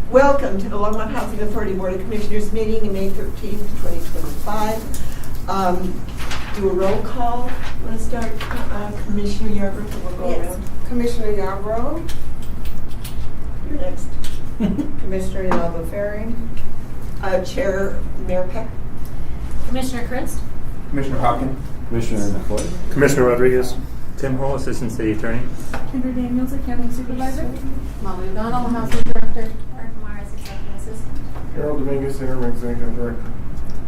Welcome to the Longmont Housing Authority Board of Commissioners meeting on May 13th, 2025. Do a roll call. Let's start. Commissioner Yarbrough, and we'll go around. Commissioner Yarbrough. You're next. Commissioner Yalva Ferry. Chair Mayor Peck. Commissioner Christ. Commissioner Hopkins. Commissioner McCoy. Commissioner Rodriguez. Tim Hole, Assistant City Attorney. Kendra Daniels, Accounting Supervisor. Molly O'Donnell, Housing Director. Eric Morris, Executive Assistant. Harold Dominguez, Interim Executive Director.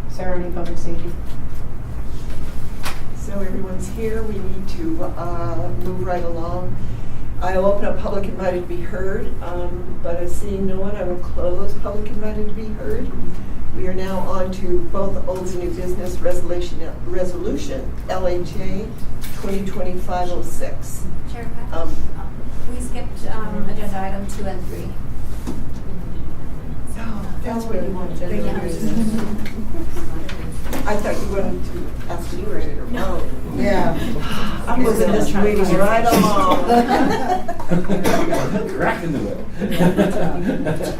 Sarah Rooney, Public Safety. So everyone's here. We need to move right along. I'll open up public invited to be heard, but as seeing no one, I will close public invited to be heard. We are now on to both old and new business resolution LHA 2025-06. Chair Peck. We skipped agenda item 2 and 3. That's where you want to Yeah. I thought you wanted to ask you ready to vote. Yeah. I'm moving this meeting right along. Crack in the whip.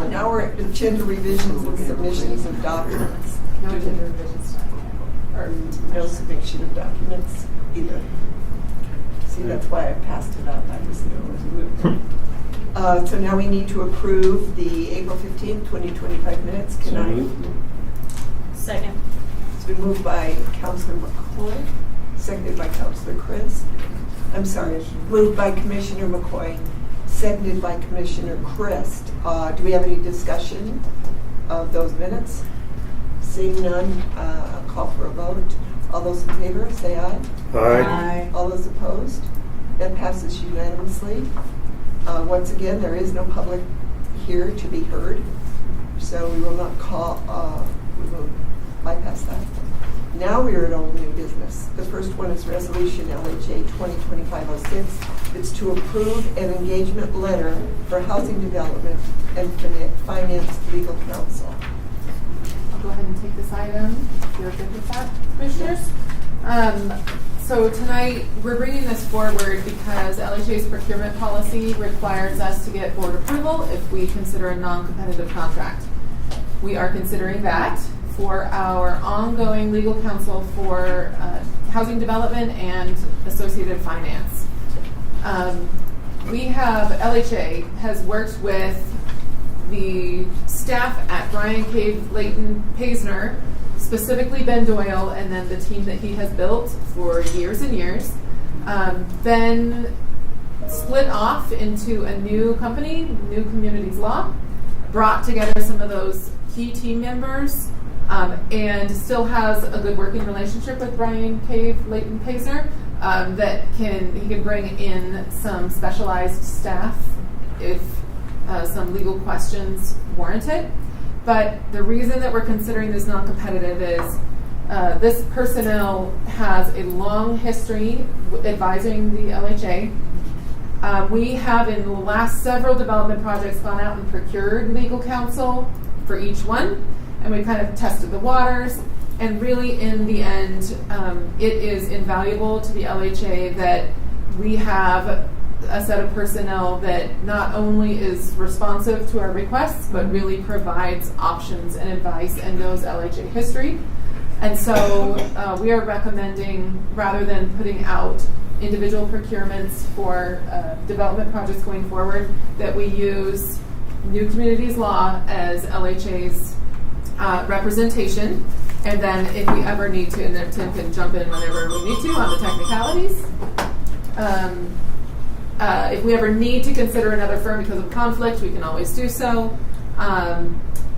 Now we're at agenda revisions and submissions of documents. No agenda revisions. Or no submission of documents either. See, that's why I passed it up. I just knew it was moved. So now we need to approve the April 15th, 2025 minutes. Can I? Second. It's been moved by Councilor McCoy, seconded by Councilor Christ. I'm sorry, moved by Commissioner McCoy, seconded by Commissioner Christ. Do we have any discussion of those minutes? Seeing none, I'll call for a vote. All those in favor, say aye. Aye. All those opposed? That passes unanimously. Once again, there is no public here to be heard, so we will not call, we will bypass that. Now we are at old new business. The first one is Resolution LHA 2025-06. It's to approve an engagement letter for housing development and finance legal counsel. I'll go ahead and take this item if you're good with that, Commissioners. So tonight we're bringing this forward because LHA's procurement policy requires us to get board approval if we consider a non-competitive contract. We are considering that for our ongoing legal counsel for housing development and associated finance. LHA has worked with the staff at Brian Cave Leighton Paisner, specifically Ben Doyle, and then the team that he has built for years and years. Ben split off into a new company, New Communities Law, brought together some of those key team members, and still has a good working relationship with Brian Cave Leighton Paisner that he can bring in some specialized staff if some legal questions warrant it. But the reason that we're considering this non-competitive is this personnel has a long history advising the LHA. We have in the last several development projects gone out and procured legal counsel for each one, and we kind of tested the waters. And really, in the end, it is invaluable to the LHA that we have a set of personnel that not only is responsive to our requests, but really provides options and advice and knows LHA history. And so we are recommending, rather than putting out individual procurements for development projects going forward, that we use New Communities Law as LHA's representation. And then if we ever need to, and then Tim can jump in whenever we need to on the technicalities. If we ever need to consider another firm because of conflict, we can always do so.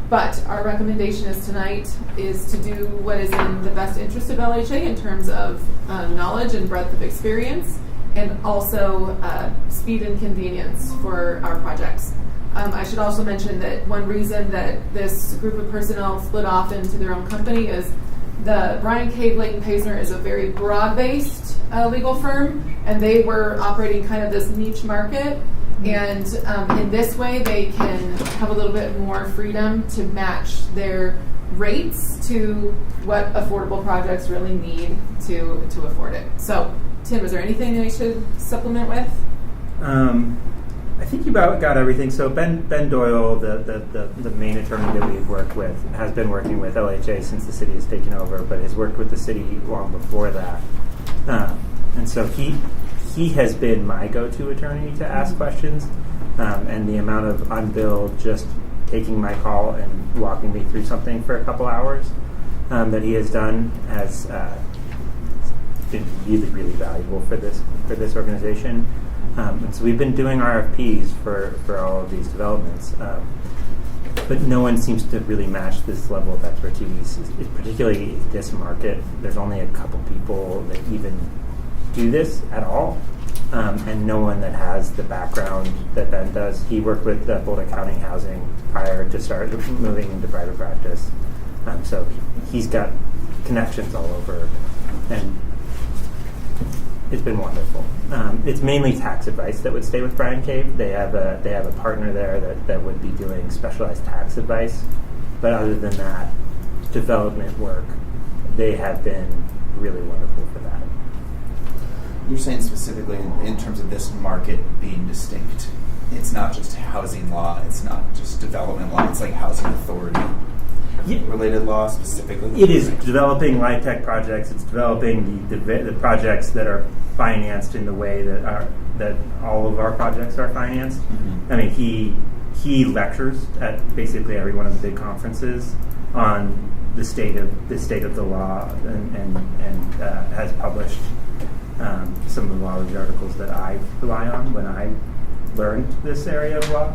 But our recommendation tonight is to do what is in the best interest of LHA in terms of knowledge and breadth of experience, and also speed and convenience for our projects. I should also mention that one reason that this group of personnel split off into their own company is the Brian Cave Leighton Paisner is a very broad-based legal firm, and they were operating kind of this niche market. And in this way, they can have a little bit more freedom to match their rates to what affordable projects really need to afford it. So, Tim, is there anything that I should supplement with? I I think you got everything. So Ben Doyle, the main attorney that we've worked with, has been working with LHA since the city has taken over, but has worked with the city long before that. And so he has been my go-to attorney to ask questions. And the amount of unbilled, just taking my call and walking me through something for a couple hours that he has done has been really, really valuable for this organization. And so we've been doing RFPs for all of these developments, but no one seems to really match this level of expertise. Particularly this market, there's only a couple people that even do this at all, and no one that has the background that Ben does. He worked with Boulder County Housing prior to start moving into private practice, so he's got connections all over, and it's been wonderful. It's mainly tax advice that would stay with Brian Cave. They have a partner there that would be doing specialized tax advice. But other than that, development work, they have been really wonderful for that. You're saying specifically in terms of this market being distinct. It's not just housing law. It's not just development law. It's like housing authority. Related law specifically? It is developing light tech projects. It's developing the projects that are financed in the way that all of our projects are financed. Mm-hmm. I mean, he lectures at basically every one of the big conferences on the state of the law, and has published some of the law review articles that I rely on when I learned this area of law.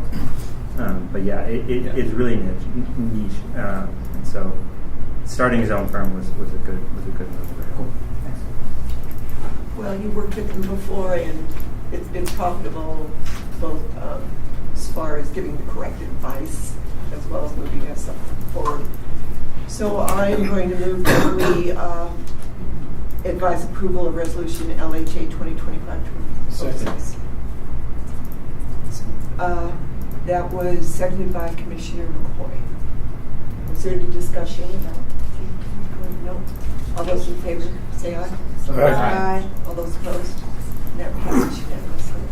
But yeah, it's really niche, and so starting his own firm was a good move for him. Cool. Thanks. Well, you worked with them before, and it's been profitable both as far as giving the correct advice as well as moving us forward. So I'm going to move that we advise approval of resolution LHA 2025-26. That was seconded by Commissioner McCoy. Was there any discussion about? No. All those in favor, say aye. Aye. All those opposed? And that passes unanimously.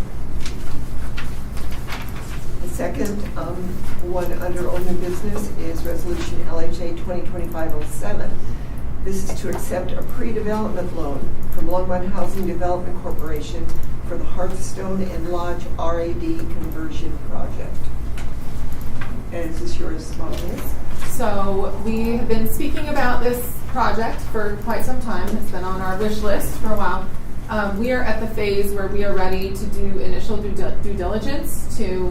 The second one under old new business is resolution LHA 2025-07. This is to accept a pre-development loan from Longmont Housing Development Corporation for the Hearthstone and Lodge RAD conversion project. And is this yours, Molly? So we have been speaking about this project for quite some time. It's been on our wish list for a while. We are at the phase where we are ready to do initial due diligence to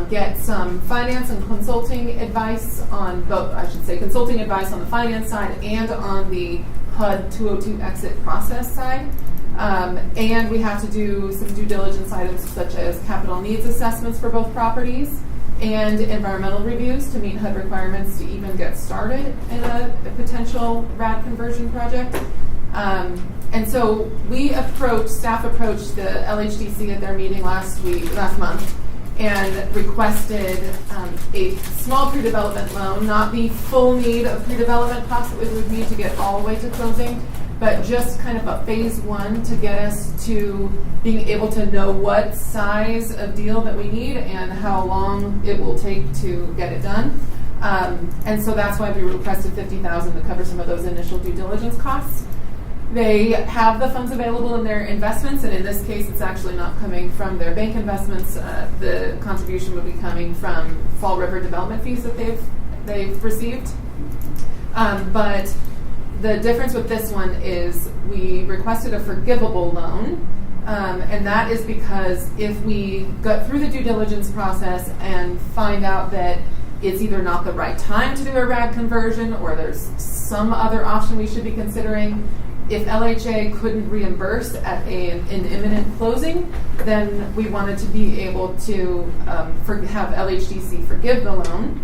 get some finance and consulting advice on both, I should say, consulting advice on the finance side and on the HUD 202 exit process side. And we have to do some due diligence items such as capital needs assessments for both properties and environmental reviews to meet HUD requirements to even get started in a potential RAD conversion project. And so staff approached the LHDC at their meeting last month, and requested a small pre-development loan, not the full need of pre-development costs that we would need to get all the way to closing, but just kind of a phase one to get us to being able to know what size of deal that we need and how long it will take to get it done. And so that's why we requested $50,000 to cover some of those initial due diligence costs. They have the funds available in their investments, and in this case, it's actually not coming from their bank investments. The contribution would be coming from Fall River development fees that they've received. But the difference with this one is we requested a forgivable loan, and that is because if we go through the due diligence process and find out that it's either not the right time to do a RAD conversion or there's some other option we should be considering, if LHA couldn't reimburse at an imminent closing, then we wanted to be able to have LHDC forgive the loan,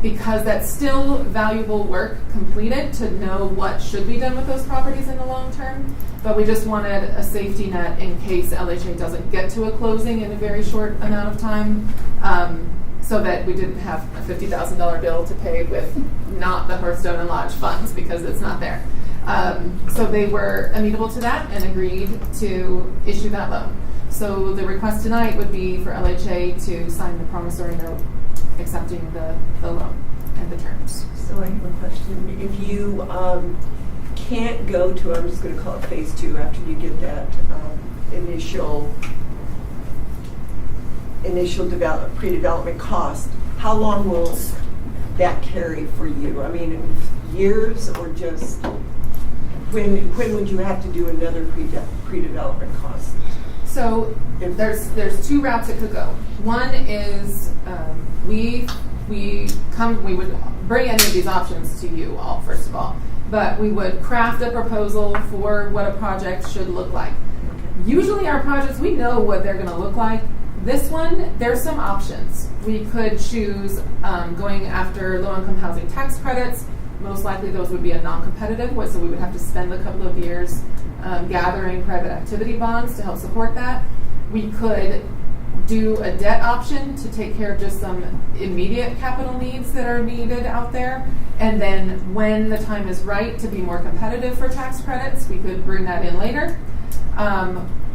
because that's still valuable work completed to know what should be done with those properties in the long term. But we just wanted a safety net in case LHA doesn't get to a closing in a very short amount of time, so that we didn't have a $50,000 bill to pay with not the Hearthstone and Lodge funds, because it's not there. So they were amenable to that and agreed to issue that loan. So the request tonight would be for LHA to sign the promissory note accepting the loan and the terms. So I have a question. If you can't go to, I'm just going to call it phase 2 after you get that initial pre-development cost, how long will that carry for you? I mean, years or just when would you have to do another pre-development cost? So there's 2 routes it could go. One is we would bring any of these options to you all, first of all, but we would craft a proposal for what a project should look like. Usually our projects, we know what they're going to look like. This one, there's some options. We could choose going after low-income housing tax credits. Most likely those would be a non-competitive, so we would have to spend a couple of years gathering private activity bonds to help support that. We could do a debt option to take care of just some immediate capital needs that are needed out there. And then when the time is right to be more competitive for tax credits, we could bring that in later.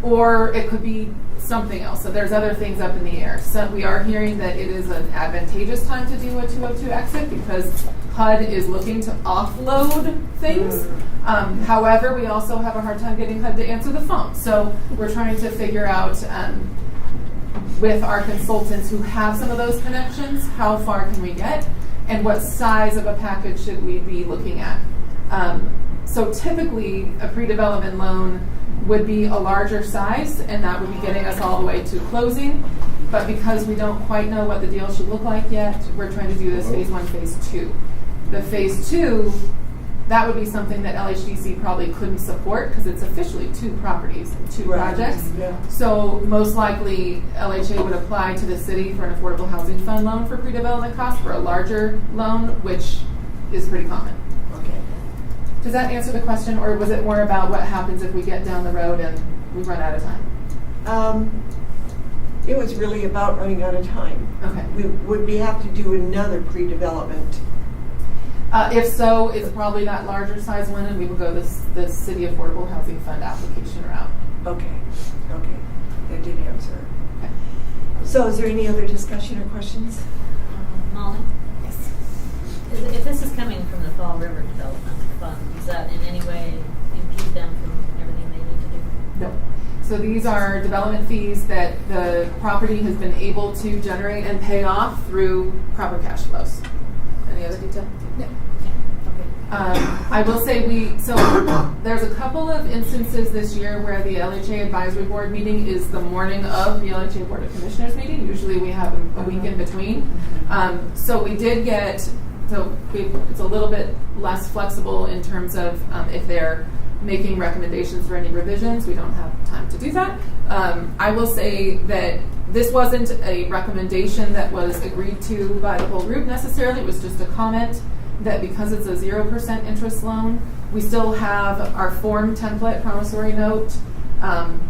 Or it could be something else. So there's other things up in the air. So we are hearing that it is an advantageous time to do a 202 exit because HUD is looking to offload things. However, we also have a hard time getting HUD to answer the phone. So we're trying to figure out with our consultants who have some of those connections, how far can we get and what size of a package should we be looking at. So typically a pre-development loan would be a larger size, and that would be getting us all the way to closing. But because we don't quite know what the deal should look like yet, we're trying to do this phase 1, phase 2. The phase 2, that would be something that LHDC probably couldn't support because it's officially 2 properties, 2 projects. Yeah. So most likely LHA would apply to the city for an affordable housing fund loan for pre-development costs for a larger loan, which is pretty common. Okay. Does that answer the question, or was it more about what happens if we get down the road and we run out of time? It was really about running out of time. Okay. Would we have to do another pre-development? If so, it's probably that larger size one, and we will go the City Affordable Housing Fund application route. Okay. That did answer. Okay. So is there any other discussion or questions? Molly? Yes. If this is coming from the Fall River Development Fund, does that in any way impede them from everything they need to do? No. So these are development fees that the property has been able to generate and pay off through proper cash flows. Any other detail? No. I will say there's a couple of instances this year where the LHA Advisory Board meeting is the morning of the LHA Board of Commissioners meeting. Usually we have a week in between. So we did get, it's a little bit less flexible in terms of if they're making recommendations for any revisions. We don't have time to do that. I will say that this wasn't a recommendation that was agreed to by the whole group necessarily. It was just a comment that because it's a 0% interest loan, we still have our form template promissory note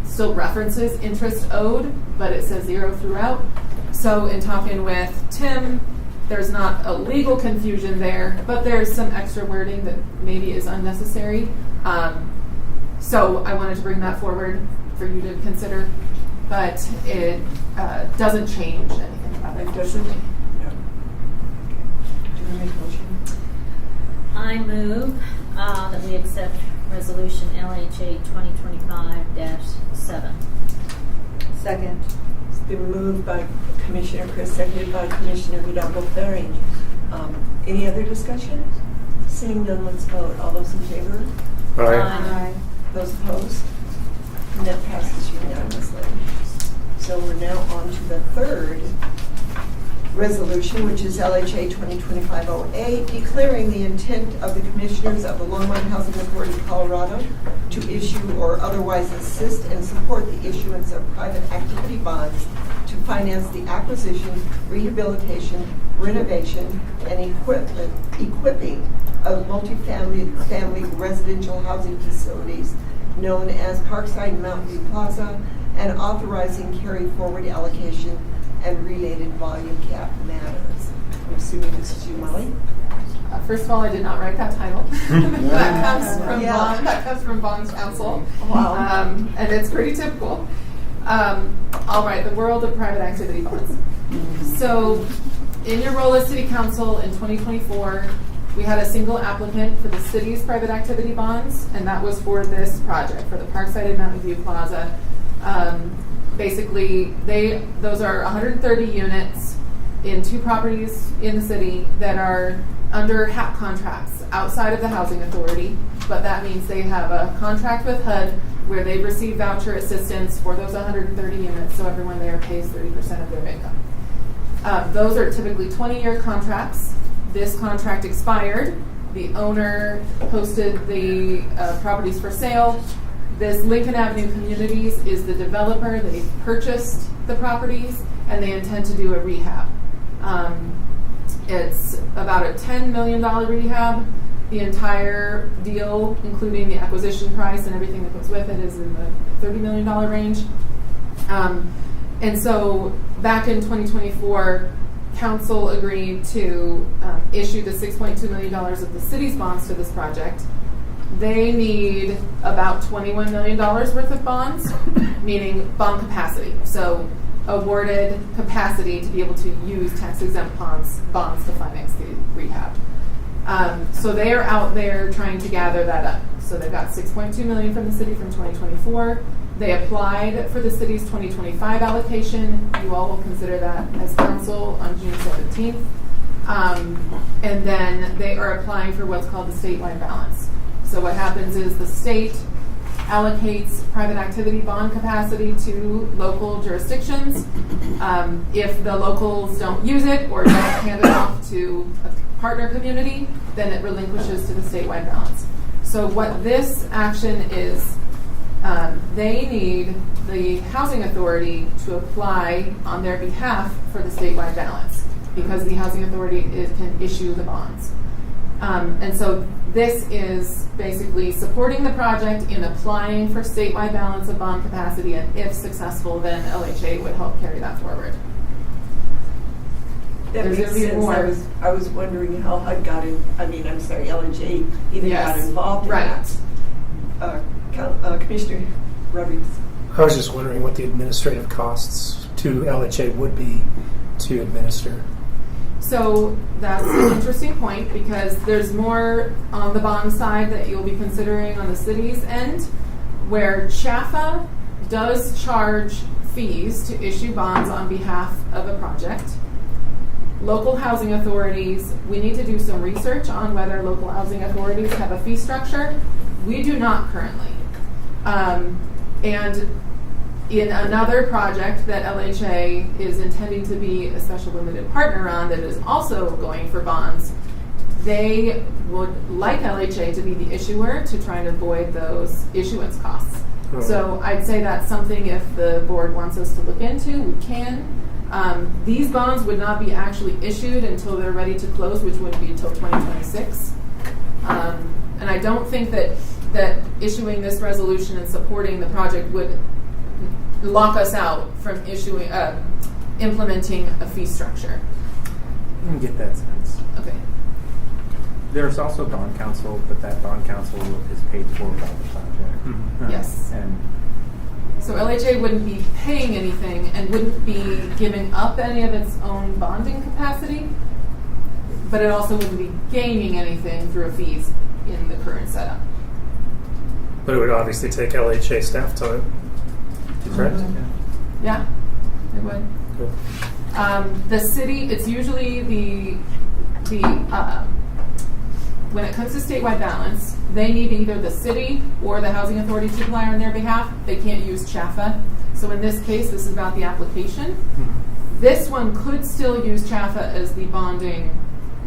still references interest owed, but it says 0 throughout. So in talking with Tim, there's not a legal confusion there, but there's some extra wording that maybe is unnecessary. So I wanted to bring that forward for you to consider, but it doesn't change anything about it. It doesn't? No. Okay. Do you make a motion? I move that we accept Resolution LHA 2025-7. Second. It's been moved by Commissioner Chris, seconded by Commissioner Hidalgo-Ferring. Any other discussion? Seeing none, let's vote. All those in favor? Aye. Those opposed? And that passes unanimously. So we're now on to the third resolution, which is LHA 2025-08, declaring the intent of the Commissioners of the Longmont Housing Authority, Colorado, to issue or otherwise assist and support the issuance of private activity bonds to finance the acquisition, rehabilitation, renovation, and equipping of multi-family residential housing facilities known as Parkside Mountain View Plaza, and authorizing carry forward allocation and related volume cap matters. I'm assuming this is you, Molly? First of all, I did not write that title. That comes from Bond. That comes from Bond's counsel. Wow. And it's pretty typical. All right, the world of private activity bonds. So, in your role as City Council in 2024, we had a single applicant for the city's private activity bonds, and that was for this project, for the Parkside and Mountain View Plaza. Basically, those are 130 units in 2 properties in the city that are under HAAB contracts outside of the Housing Authority, but that means they have a contract with HUD where they receive voucher assistance for those 130 units, so everyone there pays 30% of their income. Those are typically 20-year contracts. This contract expired. The owner posted the properties for sale. This Lincoln Avenue Communities is the developer. They purchased the properties and they intend to do a rehab. It's about a $10 million rehab. The entire deal, including the acquisition price and everything that goes with it, is in the $30 million range. And so back in 2024, Council agreed to issue the $6.2 million of the city's bonds to this project. They need about $21 million worth of bonds, meaning bond capacity. So awarded capacity to be able to use tax-exempt bonds to finance the rehab. So they are out there trying to gather that up. So they've got $6.2 million from the city from 2024. They applied for the city's 2025 allocation. You all will consider that as council on June 17th. And then they are applying for what's called the statewide balance. So what happens is the state allocates private activity bond capacity to local jurisdictions. If the locals don't use it or don't hand it off to a partner community, then it relinquishes to the statewide balance. So what this action is, they need the Housing Authority to apply on their behalf for the statewide balance because the Housing Authority can issue the bonds. And so this is basically supporting the project in applying for statewide balance of bond capacity, and if successful, then LHA would help carry that forward. That There's makes gonna be sense. more. I was wondering how HUD got in. LHA even Yes, got involved in right. that. Commissioner Rodriguez. I was just wondering what the administrative costs to LHA would be to administer. So that's an interesting point because there's more on the bond side that you'll be considering on the city's end, where CHAFA does charge fees to issue bonds on behalf of a project. Local housing authorities, we need to do some research on whether local housing authorities have a fee structure. We do not currently. And in another project that LHA is intending to be a special limited partner on that is also going for bonds, they would like LHA to be the issuer to try and avoid those issuance costs. Oh. So I'd say that's something if the board wants us to look into, we can. These bonds would not be actually issued until they're ready to close, which would be until 2026. And I don't think that issuing this resolution and supporting the project would lock us out from implementing a fee structure. I get that sense. Okay. There's also bond counsel, but that bond counsel is paid for by the project. Yes. And So LHA wouldn't be paying anything and wouldn't be giving up any of its own bonding capacity, but it also wouldn't be gaining anything through fees in the current setup. But it would obviously take LHA staff time. Correct? Yeah, it would. Cool. The city, it's usually when it comes to statewide balance, they need either the city or the housing authority to apply on their behalf. They can't use CHAFA. So in this case, this is about the application. Mm-hmm. This one could still use CHAFA as the bonding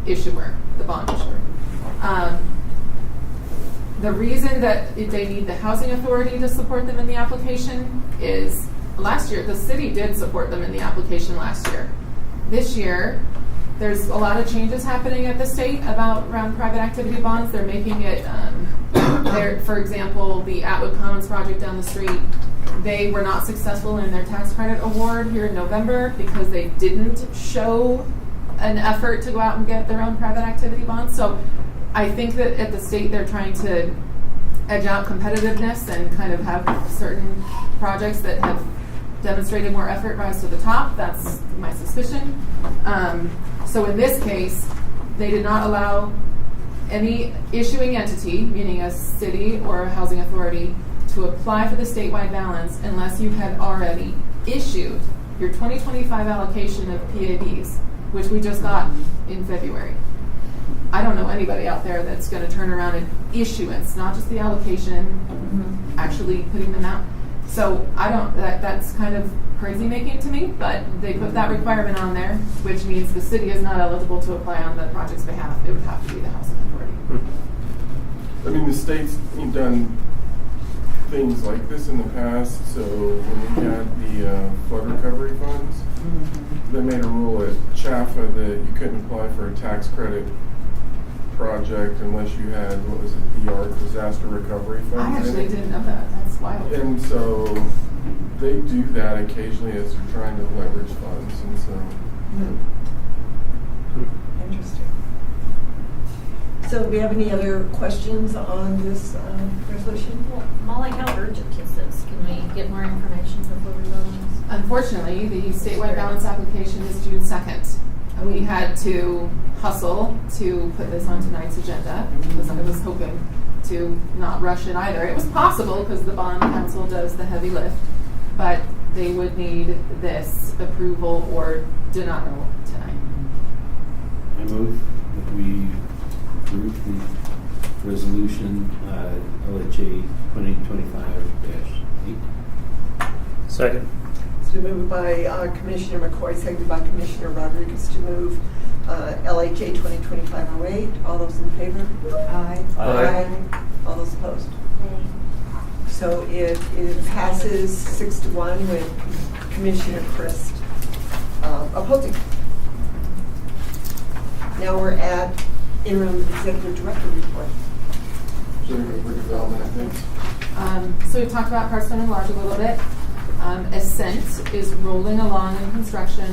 issuer, the bond issuer. The reason that they need the housing authority to support them in the application is last year, the city did support them in the application last year. This year, there's a lot of changes happening at the state around private activity bonds. They're making it, for example, the Atwood Commons project down the street, they were not successful in their tax credit award here in November because they didn't show an effort to go out and get their own private activity bonds. So I think that at the state they're trying to edge out competitiveness and kind of have certain projects that have demonstrated more effort rise to the top. That's my suspicion. So in this case, they did not allow any issuing entity, meaning a city or a housing authority, to apply for the statewide balance unless you had already issued your 2025 allocation of PABs, which we just got in February. I don't know anybody out there that's going to turn around an issuance, not just the allocation, actually putting them out. So I don't, that's kind of crazy making to me, but they put that requirement on there, which means the city is not eligible to apply on the project's behalf. It would have to be the housing authority. I mean, the state's done things like this in the past. So when we had the flood recovery funds, they made a rule at CHAFA that you couldn't apply for a tax credit project unless you had, what was it, DR, disaster recovery funds. I actually didn't know that. That's wild. And so they do that occasionally as they're trying to leverage funds, and so. Interesting. So do we have any other questions on this resolution? Well, Molly, how urgent is this? Can we get more information before we vote on this? Unfortunately, the statewide balance application is June 2nd. We had to hustle to put this on tonight's agenda because I was hoping to not rush it either. It was possible because the bond council does the heavy lift, but they would need this approval or denial tonight. I move that we approve the resolution LHA 2025-8. Second. It's been moved by Commissioner McCoy, seconded by Commissioner Rodriguez to move LHA 2025-08. All those in favor? Aye. Aye. All those opposed? So it passes 6-1 with Commissioner Christ opposing. Now we're at interim executive director report. So we're going to development, I think. So we've talked about Hearthstone and Lodge a little bit. Ascent is rolling along in construction.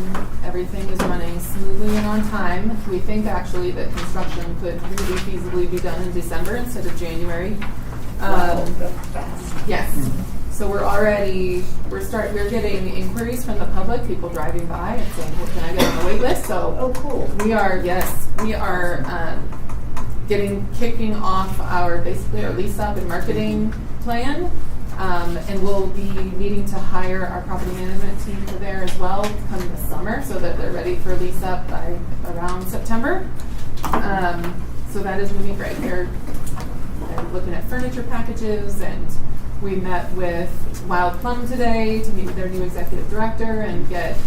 Everything is running smoothly and on time. We think actually that construction could really feasibly be done in December instead of January. That's fast. Yes. So we're getting inquiries from the public, people driving by and saying, well, can I get on the wait list? So Oh, cool. we are kicking off basically our lease up and marketing plan. And we'll be needing to hire our property management team for there as well come the summer so that they're ready for lease up by around September. So that is moving great. They're looking at furniture packages, and we met with Wild Plum today to meet with their new executive director and get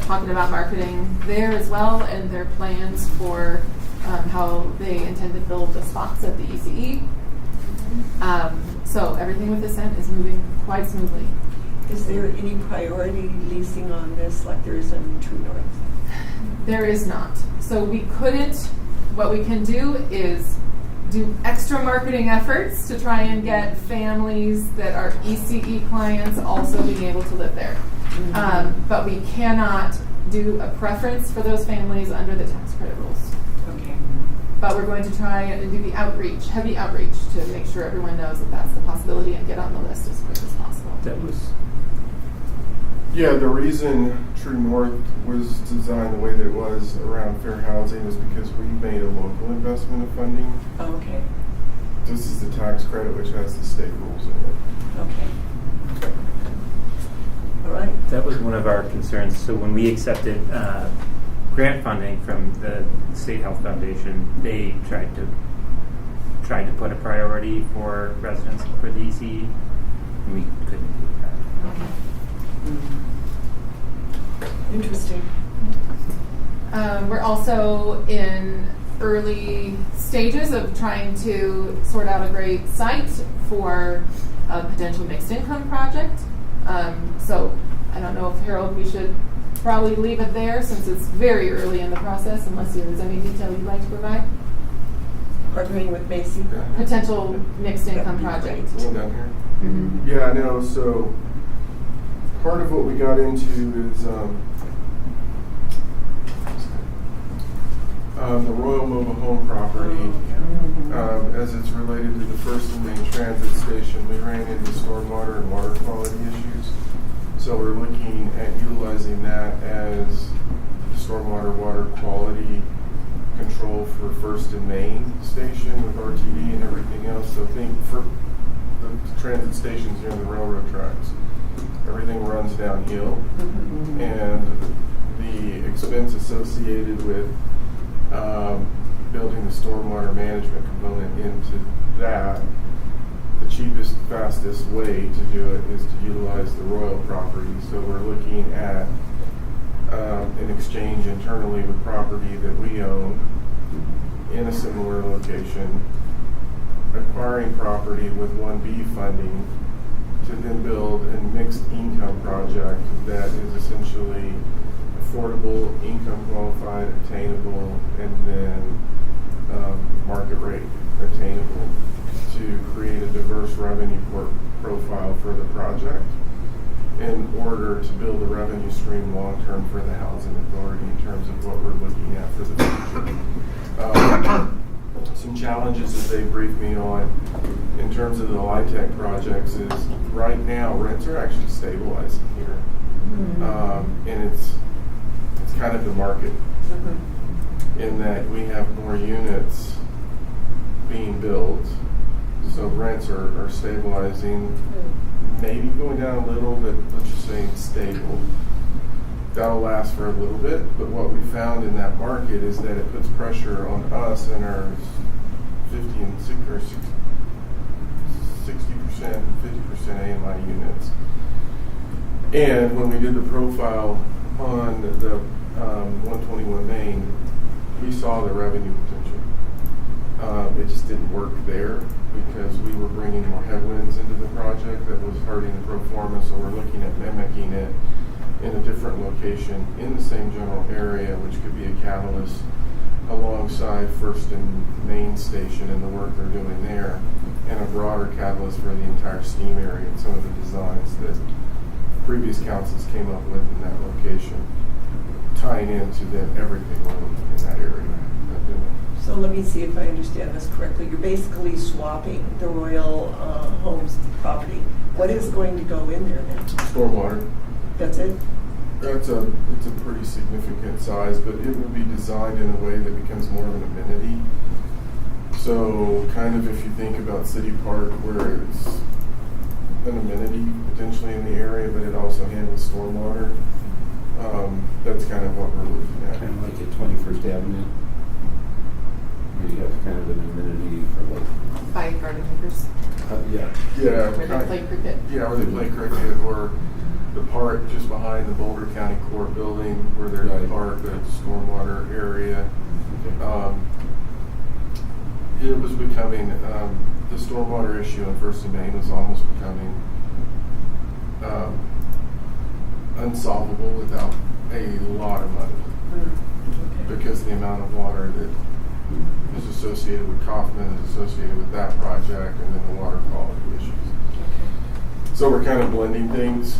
talking about marketing there as well and their plans for how they intend to fill the spots at the ECE. So everything with Ascent is moving quite smoothly. Is there any priority leasing on this like there is on True North? There is not. So what we can do is do extra marketing efforts to try and get families that are ECE clients also being able to live there. But we cannot do a preference for those families under the tax credit rules. Okay. But we're going to try and do the heavy outreach to make sure everyone knows that that's the possibility and get on the list as quick as possible. Yeah, the reason True North was designed the way that it was around fair housing was because we made a local investment of funding. Oh, okay. This is the tax credit, which has the state rules in it. Okay. All right. That was one of our concerns. So when we accepted grant funding from the State Health Foundation, they tried to put a priority for residents for the ECE, and we couldn't do that. Okay. Interesting. We're also in early stages of trying to sort out a great site for a potential mixed income project. So I don't know if, Harold, we should probably leave it there since it's very early in the process, unless there's any detail you'd like to provide. Partnering with Macy. Potential mixed income project. It's all down here. Mm-hmm. Yeah, I know. So part of what we got into is the Royal Mobile Home property. As it's related to the First and Main Transit Station, we ran into stormwater and water quality issues. So we're looking at utilizing that as stormwater water quality control for First and Main station with RTD and everything else. So think for the transit stations near the railroad tracks. Everything runs downhill, and the expense associated with building the stormwater management component into that, the cheapest, fastest way to do it is to utilize the Royal property. So we're looking at an exchange internally with property that we own in a similar location, acquiring property with 1B funding to then build a mixed income project that is essentially affordable, income qualified, attainable, and then market rate attainable to create a diverse revenue profile for the project in order to build a revenue stream long term for the housing authority in terms of what we're looking at for the future. Some challenges that they briefed me on in terms of the LIHTC projects is right now rents are actually stabilizing here, and it's kind of the market in that we have more units being built, so rents are stabilizing, maybe going down a little, but let's just say stable. That'll last for a little bit, but what we found in that market is that it puts pressure on us and our 50 and 60%, 50% AMI units. And when we did the profile on the 121 Main, we saw the revenue potential. It just didn't work there because we were bringing more headwinds into the project that was hurting the pro forma, so we're looking at mimicking it in a different location in the same general area, which could be a catalyst alongside First and Main Station and the work they're doing there, and a broader catalyst for the entire steam area and some of the designs that previous councils came up with in that location, tying into then everything we're looking in that area. So let me see if I understand this correctly. You're basically swapping the Royal Homes property. What is going to go in there then? Stormwater. That's it? It's a pretty significant size, but it will be designed in a way that becomes more of an amenity. So kind of if you think about City Park, where it's an amenity potentially in the area, but it also handles stormwater. That's kind of what we're looking at. Kind of like at 21st Avenue, where you have kind of an amenity for like... By garden acres. Yeah. Where they play cricket. Yeah, where they play cricket, or the park just behind the Boulder County Court building, where there's a park, the stormwater area. It was becoming, the stormwater issue on First and Main was almost becoming unsolvable without a lot of money. Because the amount of water that is associated with Kaufman is associated with that project, and then the water quality issues. So we're kind of blending things,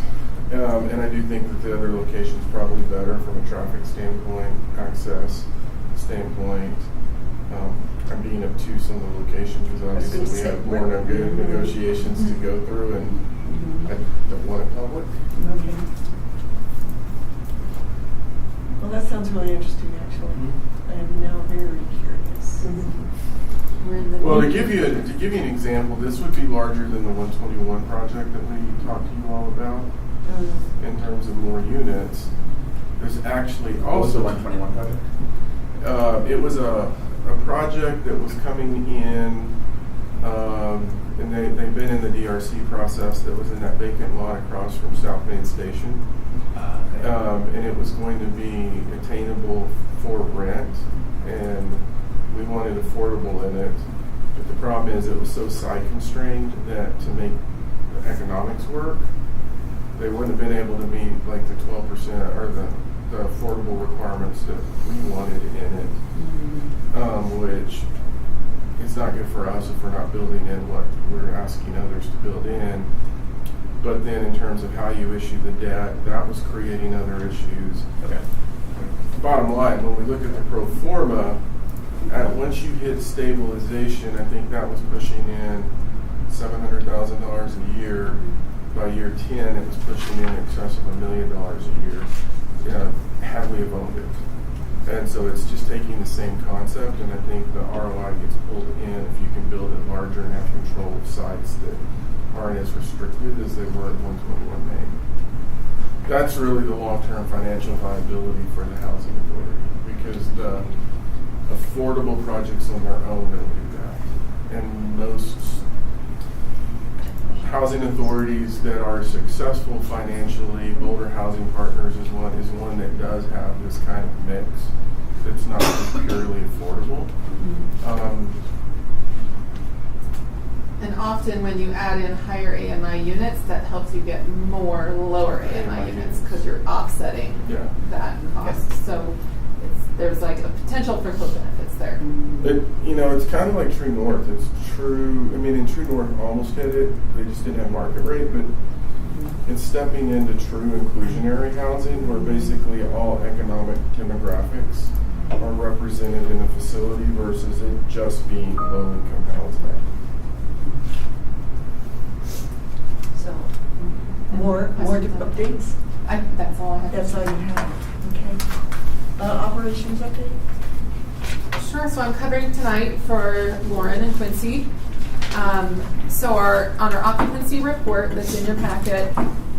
and I do think that the other location is probably better from a traffic standpoint, access standpoint. I'm being obtuse on the location because obviously we have more negotiations to go through, and I don't want it public. Okay. Well, that sounds really interesting, actually. I am now very curious. We're in the Well, to give you an example, this would be larger than the 121 project that we talked to you all about in terms of more units. There's actually What was also the 121 project? it was a project that was coming in, and they've been in the DRC process that was in that vacant lot across from South Main Station. And it was going to be attainable for rent, and we wanted affordable in it. But the problem is it was so site constrained that to make the economics work, they wouldn't have been able to meet like the 12% or the affordable requirements that we wanted in it, which is not good for us if we're not building in what we're asking others to build in. But then in terms of how you issue the debt, that was creating other issues. Okay. Bottom line, when we look at the pro forma, once you hit stabilization, I think that was pushing in $700,000 a year by year 10, it was pushing in excess of $1 million a year, had we have owned it. And so it's just taking the same concept, and I think the ROI gets pulled in if you can build it larger and have control of sites that aren't as restricted as they were at 121 Main. That's really the long-term financial viability for the housing authority, because the affordable projects on their own don't do that. And most housing authorities that are successful financially, Boulder Housing Partners is one that does have this kind of mix that's not just purely affordable. And often when you add in higher AMI units, that helps you get more lower AMI units because you're offsetting that cost. So there's like a potential for co-benefits there. It's kind of like True North. It's true. I mean, in True North almost hit it. They just didn't have market rate, but it's stepping into true inclusionary housing where basically all economic demographics are represented in a facility versus it just being low-income housing. So, more updates? That's all I have. That's all you have. Okay. Operations update? Sure. So I'm covering tonight for Lauren and Quincy. So on our occupancy report that's in your packet,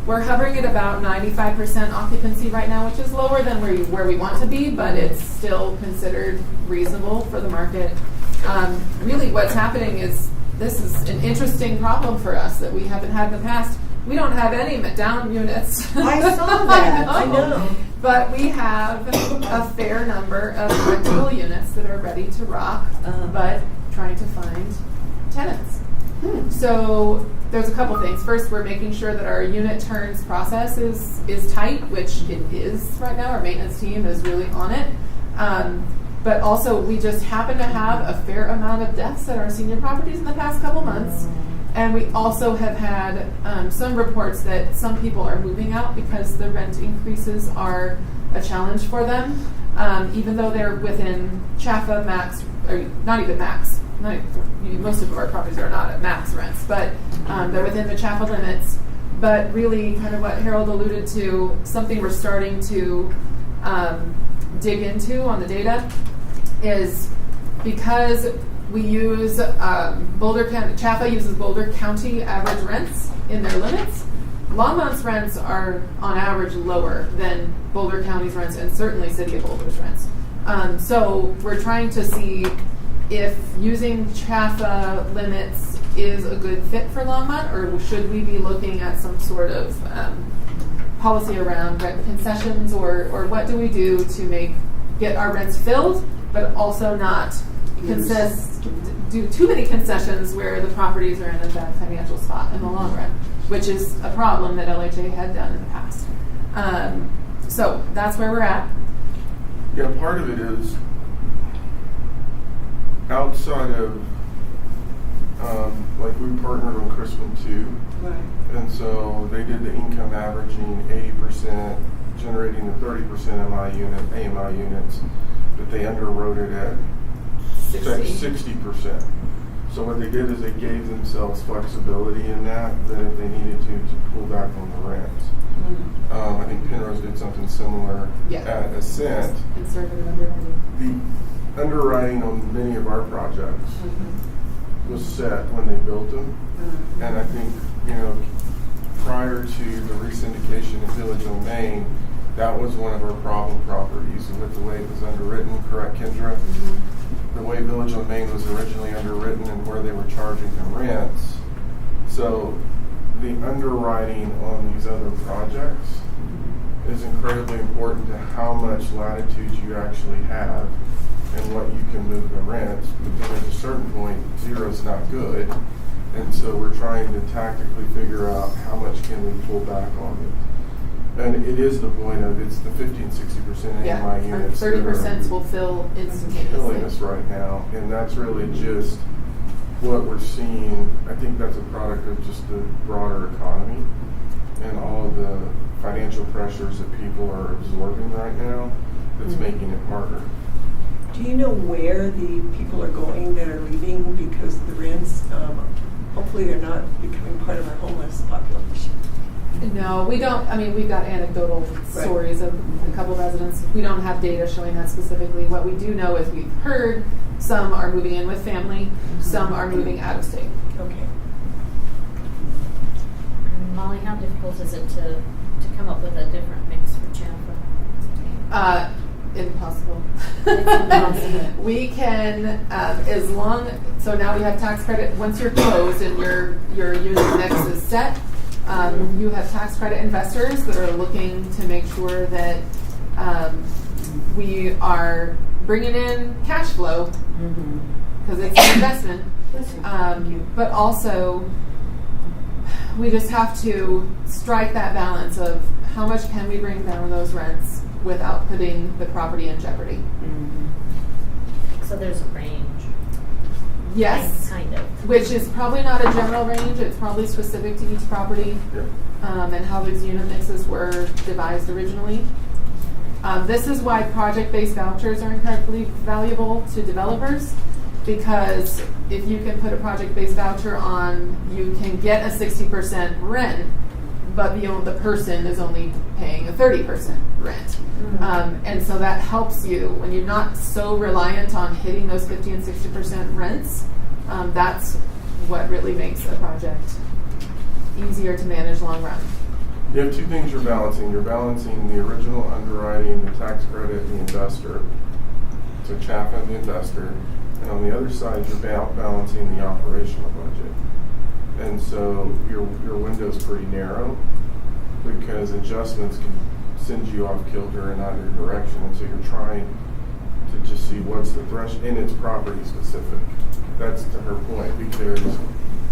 we're hovering at about 95% occupancy right now, which is lower than where we want to be, but it's still considered reasonable for the market. Really what's happening is this is an interesting problem for us that we haven't had in the past. We don't have any down units. I saw that. I know. But we have a fair number of rentable units that are ready to rock, but trying to find tenants. So there's a couple things. First, we're making sure that our unit turns process is tight, which it is right now. Our maintenance team is really on it. But also, we just happen to have a fair amount of deaths at our senior properties in the past couple months. And we also have had some reports that some people are moving out because the rent increases are a challenge for them, even though they're within CHAFA max, or not even max. Most of our properties are not at max rents, but they're within the CHAFA limits. But really, kind of what Harold alluded to, something we're starting to dig into on the data is because we use Boulder County, CHAFA uses Boulder County average rents in their limits. Longmont's rents are on average lower than Boulder County's rents and certainly City of Boulder's rents. So we're trying to see if using CHAFA limits is a good fit for Longmont, or should we be looking at some sort of policy around rent concessions, or what do we do to get our rents filled, but also not do too many concessions where the properties are in a bad financial spot in the long run, which is a problem that LHA had done in the past. So that's where we're at. Yeah, part of it is outside of, like we partnered on Crispin too. Right. And so they did the income averaging 80%, generating the 30% AMI units, but they underwrote it at 60%. So what they did is they gave themselves flexibility in that if they needed to pull back on the rents. I think Penrose did something similar at Ascent. Conservative underwriting. The underwriting on many of our projects was set when they built them. And I think, prior to the resyndication in Village on Main, that was one of our problem properties with the way it was underwritten, correct, Kendra? The way Village on Main was originally underwritten and where they were charging the rents. So the underwriting on these other projects is incredibly important to how much latitude you actually have and what you can move the rents. But then at a certain point, zero is not good. And so we're trying to tactically figure out how much can we pull back on it. And it is the point of it's the 15-60% AMI units. 30% will fill instantaneously. Killing us right now, and that's really just what we're seeing. I think that's a product of just the broader economy and all of the financial pressures that people are absorbing right now. That's making it harder. Do you know where the people are going that are leaving because of the rents? Hopefully, they're not becoming part of our homeless population. No, we don't. I mean, we've got anecdotal stories of a couple residents. We don't have data showing that specifically. What we do know is we've heard some are moving in with family, some are moving out of state. Okay. Molly, how difficult is it to come up with a different mix for Champa? Impossible. It's impossible. We can, so now we have tax credit. Once you're closed and your unit mix is set, you have tax credit investors that are looking to make sure that we are bringing in cash flow because it's an investment. But also, we just have to strike that balance of how much can we bring down those rents without putting the property in jeopardy. So there's a range. Yes. Kind of. Which is probably not a general range. It's probably specific to each property and how those unit mixes were devised originally. This is why project-based vouchers are incredibly valuable to developers, because if you can put a project-based voucher on, you can get a 60% rent, but the person is only paying a 30% rent. And so that helps you when you're not so reliant on hitting those 50 and 60% rents. That's what really makes a project easier to manage long run. You have two things you're balancing. You're balancing the original underwriting, the tax credit, the investor, to chap on the investor. And on the other side, you're balancing the operational budget. And so your window's pretty narrow because adjustments can send you off kilter in either direction. And so you're trying to just see what's the threshold, and it's property specific. That's to her point, because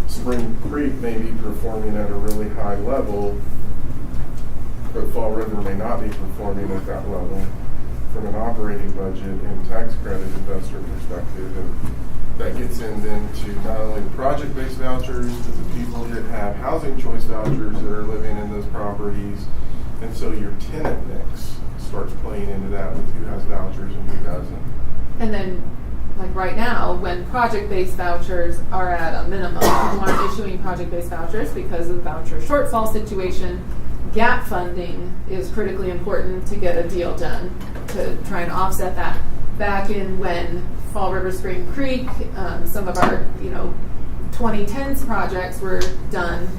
Spring Creek may be performing at a really high level, but Fall River may not be performing at that level from an operating budget and tax credit investor perspective. And that gets into not only the project-based vouchers, but the people that have housing choice vouchers that are living in those properties. And so your tenant mix starts playing into that with who has vouchers and who doesn't. And then, like right now, when project-based vouchers are at a minimum, people aren't issuing project-based vouchers because of the voucher shortfall situation. Gap funding is critically important to get a deal done to try and offset that. Back in when Fall River Spring Creek, some of our 2010s projects were done,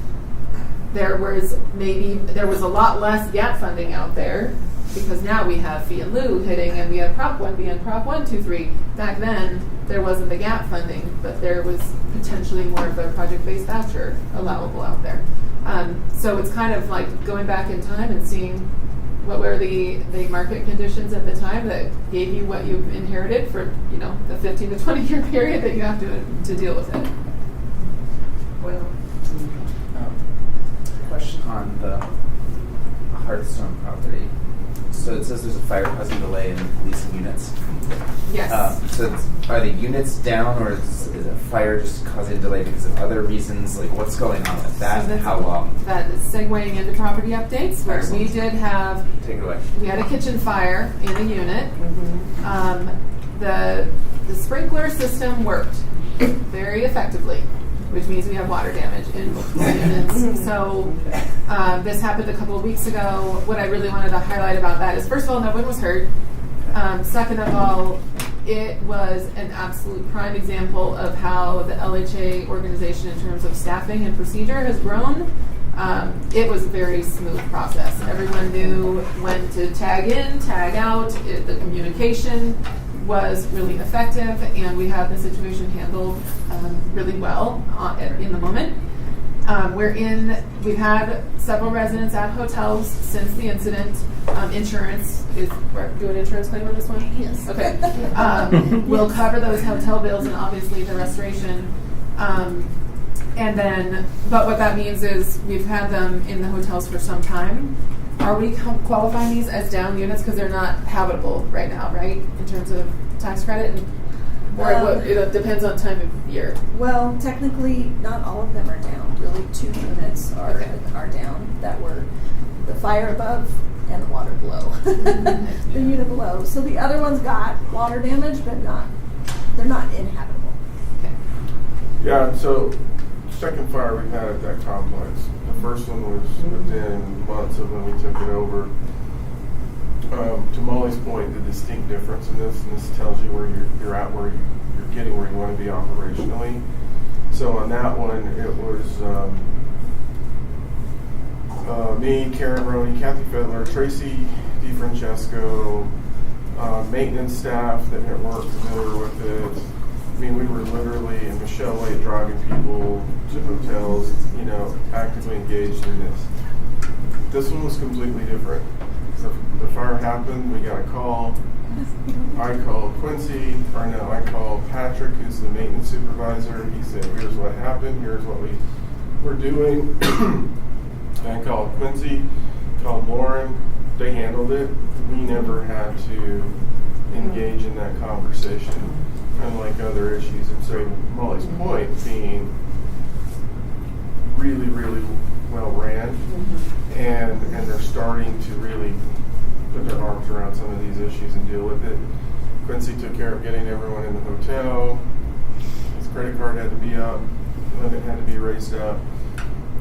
there was a lot less gap funding out there because now we have fee and lieu hitting and we have Prop 1B and Prop 123. Back then, there wasn't the gap funding, but there was potentially more of a project-based voucher allowable out there. So it's kind of like going back in time and seeing what were the market conditions at the time that gave you what you've inherited for the 15 to 20 year period that you have to deal with it. Well, Question on the Hearthstone property. So it says there's a fire causing delay in leasing units. Yes. So are the units down, or is a fire just causing a delay because of other reasons? Like, what's going on with that, and how long? That is segueing into property updates, where we did have, Take it away. we had a kitchen fire in a unit. The sprinkler system worked very effectively, which means we have water damage in multiple units. So this happened a couple of weeks ago. What I really wanted to highlight about that is, first of all, no one was hurt. Second of all, it was an absolute prime example of how the LHA organization in terms of staffing and procedure has grown. It was a very smooth process. Everyone knew when to tag in, tag out. The communication was really effective, and we had the situation handled really well in the moment. We've had several residents at hotels since the incident. Insurance we're doing insurance claim on this one? Yes. Okay. We'll cover those hotel bills and obviously the restoration. But what that means is we've had them in the hotels for some time. Are we qualifying these as down units because they're not habitable right now, right? In terms of tax credit? It depends on time of year. Well, technically, not all of them are down. Really, 2 units are down that were the fire above and the water below. The unit below. So the other ones got water damage, but they're not inhabitable. Okay. Yeah, so second fire we had at that complex, the first one was within months of when we took it over. To Molly's point, the distinct difference in this, and this tells you where you're at, where you're getting where you want to be operationally. So on that one, it was me, Karen Roney, Kathy Fedler, Tracy DeFrancesco, maintenance staff that had worked familiar with it. I mean, we were literally, and Michelle Late driving people to hotels, you know, actively engaged in this. This one was completely different. So the fire happened, we got a call. I called Quincy, or no, I called Patrick, who's the maintenance supervisor. He said, here's what happened, here's what we were doing. I called Quincy, called Lauren, they handled it. We never had to engage in that conversation, unlike other issues. And so Molly's point being really, really well ran, and they're starting to really put their arms around some of these issues and deal with it. Quincy took care of getting everyone in the hotel. His credit card had to be up, limit had to be raised up.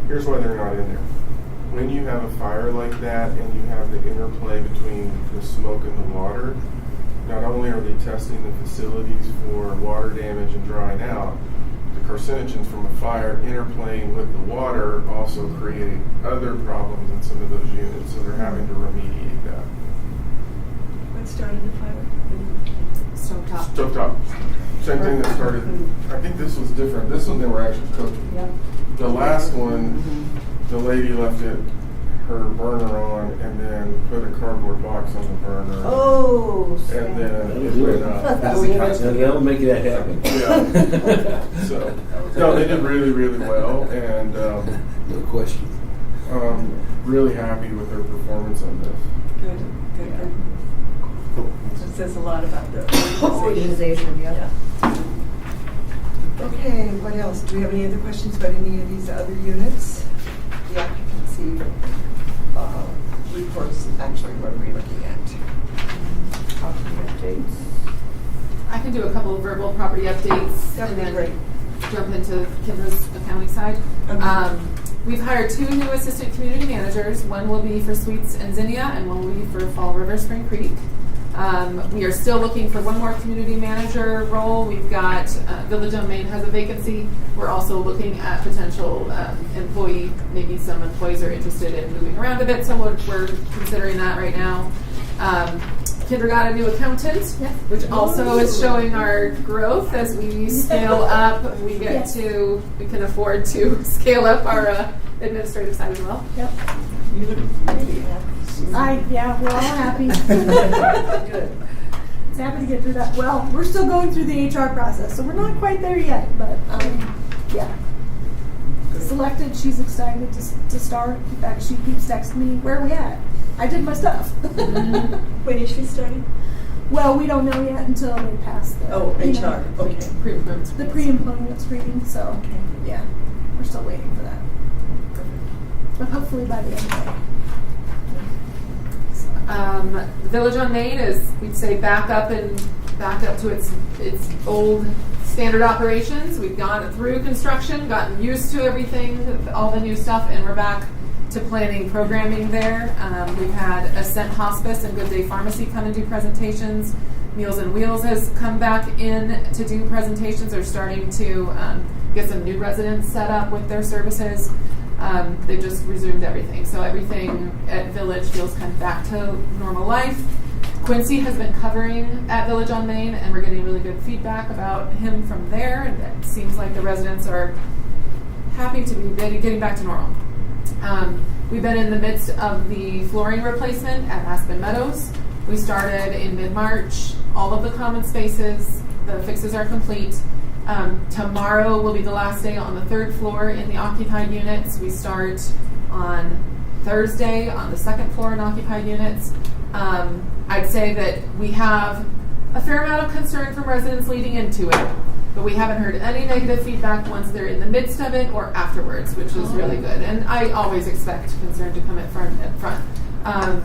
Here's why they're not in there. When you have a fire like that and you have the interplay between the smoke and the water, not only are they testing the facilities for water damage and drying out, the carcinogens from a fire interplaying with the water also create other problems in some of those units, so they're having to remediate that. What started the fire? Stovetop. Stovetop. Same thing that started, I think this was different. This one they were actually cooking. Yep. The last one, the lady left her burner on and then put a cardboard box on the burner. Oh, And then it went up. That'll make that happen. Yeah. So, no, they did really, really well, and No question. really happy with their performance on this. good. It says a lot about the Organization, yeah. Okay, what else? Do we have any other questions about any of these other units? The occupancy reports, actually, what are we looking at? Property updates. I can do a couple of verbal property updates That would and be then great. jump into Kendra's accounting side. Okay. We've hired 2 new assistant community managers. One will be for Suites and Zinnia, and one will be for Fall River Spring Creek. We are still looking for one more community manager role. We've got Village on Main has a vacancy. We're also looking at potential employee. Maybe some employees are interested in moving around a bit, so we're considering that right now. Kendra got a new accountant, which also is showing our growth as we scale up. We get we can afford to scale up our administrative side as well. Yep. You look really happy. We're all happy. Good. It's happy to get through that. Well, we're still going through the HR process, so we're not quite there yet, but yeah. Selected, she's excited to start. In fact, she keeps texting me, where are we at? I did my stuff. When is she starting? Well, we don't know yet until they pass the HR. Okay. the pre-employment screening, so yeah, we're still waiting for that. But hopefully by the end of the day. Village on Main is, we'd say, back up to its old standard operations. We've gone through construction, gotten used to everything, all the new stuff, and we're back to planning programming there. We've had Ascent Hospice and Good Day Pharmacy come and do presentations. Meals and Wheels has come back in to do presentations. They're starting to get some new residents set up with their services. They've just resumed everything. So everything at Village feels kind of back to normal life. Quincy has been covering at Village on Main, and we're getting really good feedback about him from there. And it seems like the residents are happy to be getting back to normal. We've been in the midst of the flooring replacement at Aspen Meadows. We started in mid-March. All of the common spaces, the fixes are complete. Tomorrow will be the last day on the 3rd floor in the occupied units. We start on Thursday on the 2nd floor in occupied units. I'd say that we have a fair amount of concern from residents leading into it, but we haven't heard any negative feedback once they're in the midst of it or afterwards, which is really good. And I always expect concern to come at front.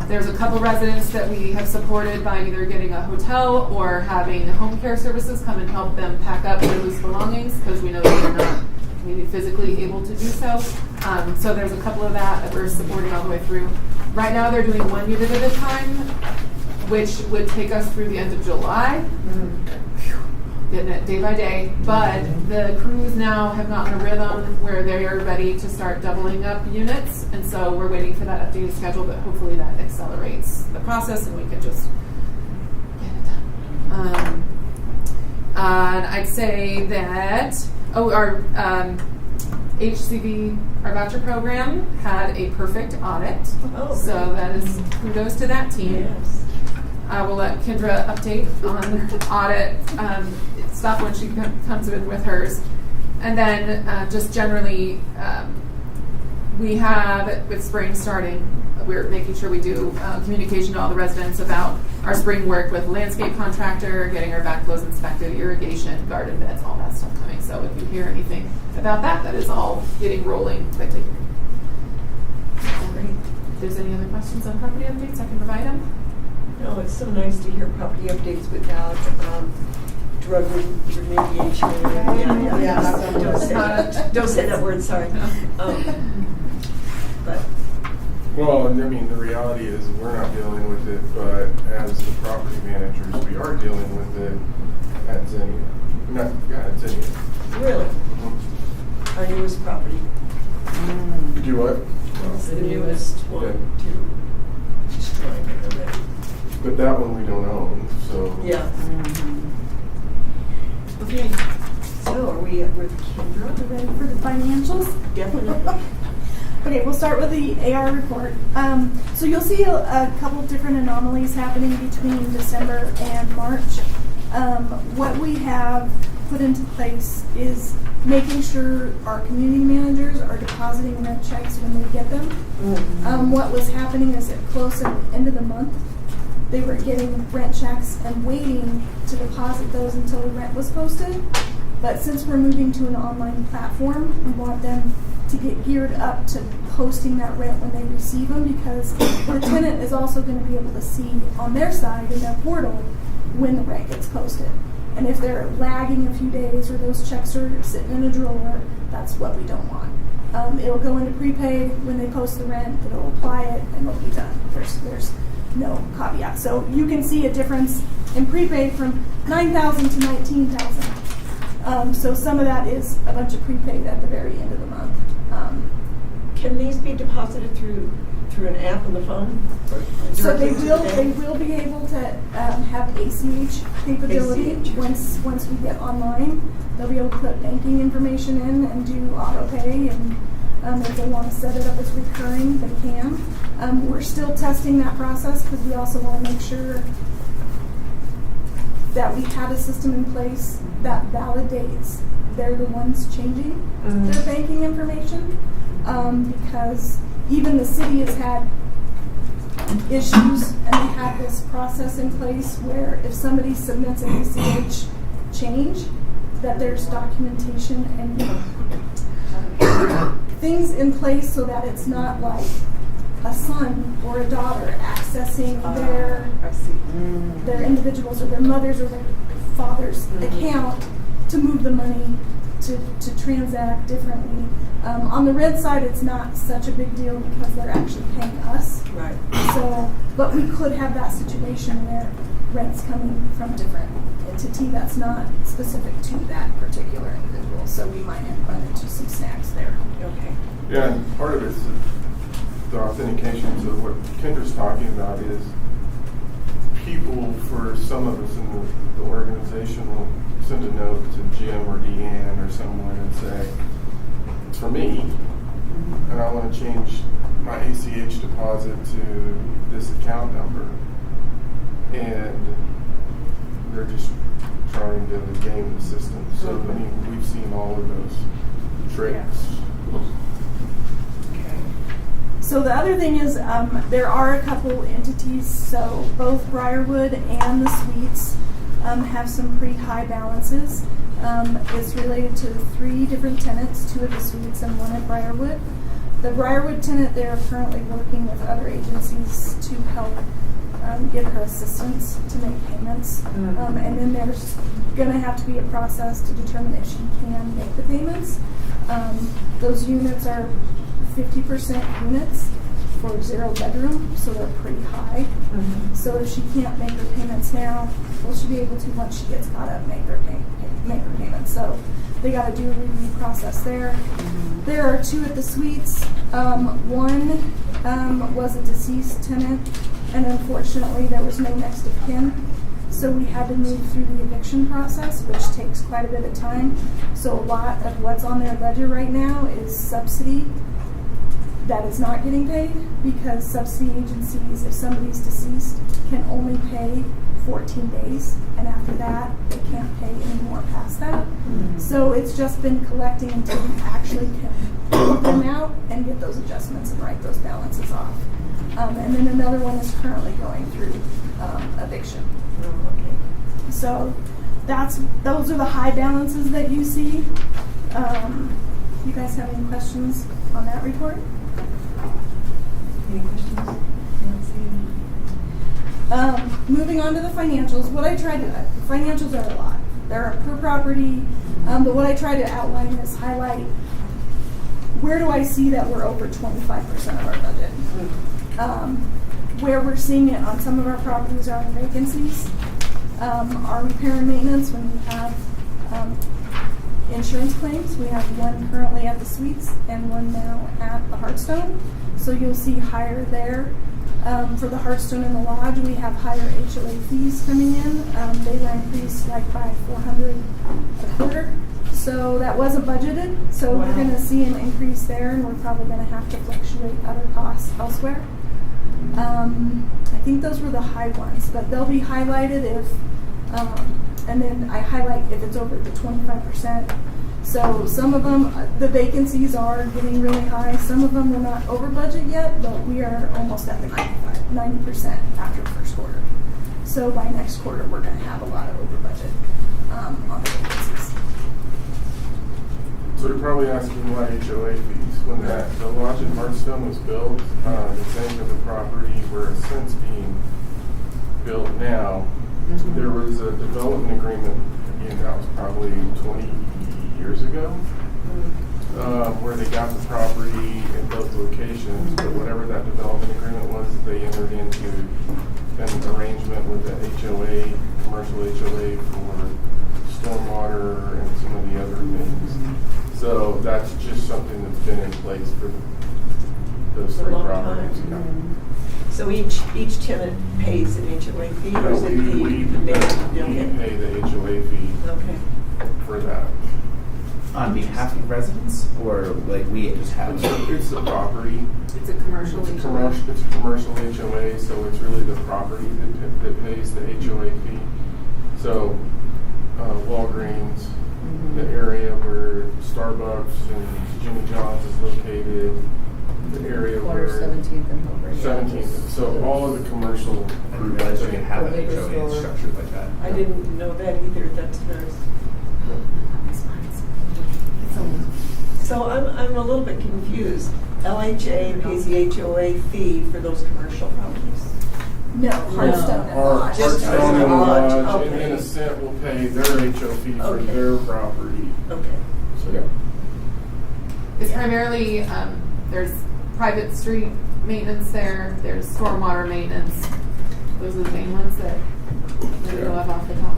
There's a couple residents that we have supported by either getting a hotel or having home care services come and help them pack up their loose belongings, because we know they are not maybe physically able to do so. So there's a couple of that we're supporting all the way through. Right now, they're doing 1 unit at a time, which would take us through the end of July. Getting it day by day, but the crews now have gotten a rhythm where they are ready to start doubling up units, and so we're waiting for that updated schedule, but hopefully that accelerates the process and we can just get it done. And I'd say that, our HCV, our voucher program, had a perfect audit, so that is kudos to that team. Yes. I will let Kendra update on audit stuff when she comes in with hers. And then just generally, we have, with spring starting, we're making sure we do communication to all the residents about our spring work with landscape contractor, getting our backflows inspected, irrigation, garden beds, all that stuff coming. So if you hear anything about that, that is all getting rolling quickly. Great. If there's any other questions on property updates, I can provide them. No, it's so nice to hear property updates without drug remediation. Don't say that word, sorry. But Well, I mean, the reality is we're not dealing with it, but as the property managers, we are dealing with it at Zinnia. At Zinnia. really, Mm-hmm. our newest property. Do what? It's the newest one to destroy it already. But that one we don't own, so. Yeah. Okay, so are we with Kendra? Ready for the financials? Definitely. Okay, we'll start with the AR report. So you'll see a couple different anomalies happening between December and March. What we have put into place is making sure our community managers are depositing rent checks when they get them. What was happening is at close at the end of the month, they were getting rent checks and waiting to deposit those until the rent was posted. But since we're moving to an online platform, we want them to get geared up to posting that rent when they receive them, because the tenant is also going to be able to see on their side in their portal when the rent gets posted. And if they're lagging a few days or those checks are sitting in a drawer, that's what we don't want. It'll go into prepaid when they post the rent, it'll apply it, and it'll be done. There's no caveat. So you can see a difference in prepaid from $9,000 to $19,000. So some of that is a bunch of prepaid at the very end of the month. Can these be deposited through an app on the phone? So they Directly to will the bank? be able to have ACH capability ACH. once we get online. They'll be able to put banking information in and do auto pay, and if they want to set it up as recurring, they can. We're still testing that process because we also want to make sure that we have a system in place that validates they're the ones changing their banking information, because even the city has had issues, and they have this process in place where if somebody submits an ACH change, that there's documentation and things in place so that it's not like a son or a daughter accessing their individuals or their mother's or their father's account to move the money to transact differently. On the rent side, it's not such a big deal because they're actually paying us. Right. So, but we could have that situation where rent's coming from a different entity that's not specific to that particular individual. So we might run into some snags there. Okay. Yeah, and part of it is the authentication. So what Kendra's talking about is people, for some of us in the organization, will send a note to Jim or Deanne or someone and say, it's for me, and I want to change my ACH deposit to this account number. And they're just trying to game the system. So, I mean, we've seen all of those tricks. Okay. So the other thing is there are a couple entities, so both Briarwood and the Suites have some pretty high balances. It's related to 3 different tenants, 2 of the Suites and 1 at Briarwood. The Briarwood tenant, they are currently working with other agencies to help give her assistance to make payments. And then there's going to have to be a process to determine if she can make the payments. Those units are 50% units for 0 bedroom, so they're pretty high. So if she can't make her payments now, will she be able to once she gets caught up make her payments? So they got to do a review process there. There are 2 at the suites. One was a deceased tenant, and unfortunately there was no next of kin. So we had to move through the eviction process, which takes quite a bit of time. So a lot of what's on their ledger right now is subsidy that is not getting paid, because subsidy agencies, if somebody's deceased, can only pay 14 days, and after that they can't pay any more past that. So it's just been collecting until we actually can put them out and get those adjustments and write those balances off. And then another one is currently going through eviction. So those are the high balances that you see. You guys have any questions on that report? Any questions? Moving on to the financials, financials are a lot. They're per property, but what I try to outline is highlight where do I see that we're over 25% of our budget. Where we're seeing it on some of our properties are in vacancies. Our repair and maintenance, when we have insurance claims, we have one currently at the suites and one now at the Hearthstone. So you'll see higher there. For the Hearthstone and the Lodge, we have higher HOA fees coming in. They were increased like by $400 a quarter. So that wasn't budgeted. So we're going to see an increase there, and we're probably going to have to fluctuate other costs elsewhere. I think those were the high ones, but they'll be highlighted if, and then I highlight if it's over the 25%. So some of them, the vacancies are getting really high. Some of them we're not over budget yet, but we are almost at the 90% after the first quarter. So by next quarter, we're going to have a lot of over budget on the vacancies. So you're probably asking why HOA fees. When the lodge in Hearthstone was built, the same with the property where it's since being built now, there was a development agreement, again, that was probably 20 years ago, where they got the property in both locations, but whatever that development agreement was, they entered into an arrangement with the HOA, commercial HOA for stormwater and some of the other things. So that's just something that's been in place for those 3 properties. So each tenant pays an HOA fee, or is it We pay the HOA fee for that. On behalf of residents, or like we just have? It's the property. It's a commercial It's a commercial HOA, so it's really the property that pays the HOA fee. So Walgreens, the area where Starbucks and Jimmy John's is located, the area where 17th and over. 17th. So all of the commercial I didn't realize we could have an Liquor HOA store. structured like that. I didn't know that either. That's nice. So I'm a little bit confused. LHA pays the HOA fee for those commercial properties. No, Hearthstone and Our Lodge. Just Hearthstone and Lodge, Lodge, and okay. in a cent, will pay their HO fee for Okay. their property. Okay. So yeah. It's primarily, there's private street maintenance there, there's stormwater maintenance. Those are the main ones that we go up off the top.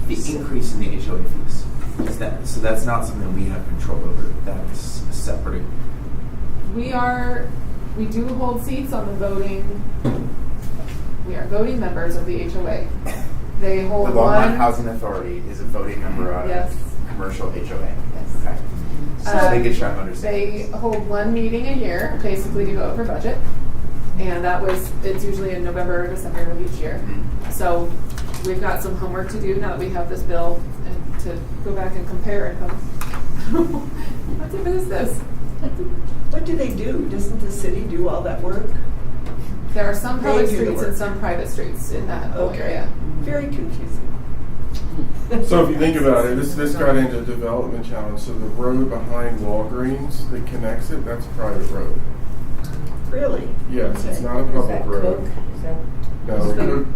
The increase in the HOA fees. So that's not something we have control over. That's separate. We do hold seats on the voting. We are voting members of the HOA. They The hold Longmont one. Housing Authority is a voting member on Yes. commercial HOA. Yes. Okay. So they get trying to understand. They hold one meeting a year, basically to go over budget. And it's usually in November or December of each year. So we've got some homework to do now that we have this bill, and to go back and compare it. What is this? What do they do? Doesn't the city do all that work? There are some public They do the streets work. and some private streets in that whole Okay. area. Very confusing. So if you think about it, this got into a development challenge. So the road behind Walgreens that connects it, that's a private road. Really? Yes, it's Okay. not a Is public that road. Cook? Is that No, Cook?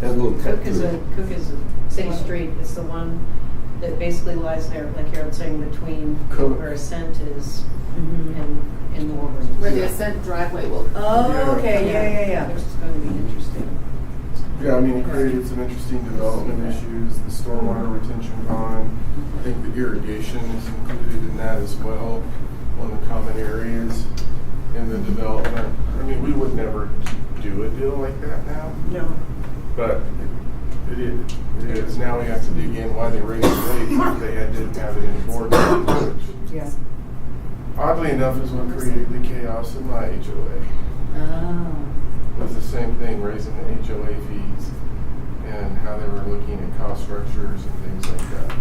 That little cut Cook is through. a city street. It's the one that basically lies there, like you're saying, between Cool. where Ascent is and Wolverine. Where the Ascent driveway will. Oh, okay, yeah. Which is going to be interesting. Yeah, I mean, it created some interesting development issues, the stormwater retention pond. I think the irrigation is included in that as well, one of the common areas in the development. I mean, we would never do a deal like that now, No. but it is. Now we have to dig in why they raised the rate if they didn't have it in ordinance. Yeah. Oddly enough is what created the chaos in my HOA. Oh. Was the same thing, raising the HOA fees and how they were looking at cost structures and things like that.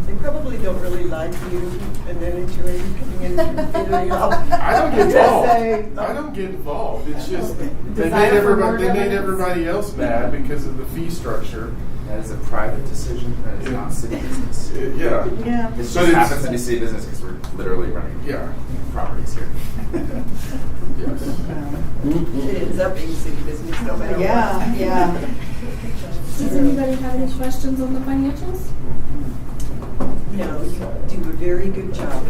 They probably don't really like you, and then HOA coming in and figuring out. I don't get involved. Say, I don't get involved. It's just they Desire for more made dominance? everybody else mad because of the fee structure. That is a private decision. That is not city business. Yeah. Yeah. It just But it's- happens to be city business because we're literally running Yeah. properties here. Yes. It ends up being city business no matter what. Yeah. Does anybody have any questions on the financials? No, you do a very good job.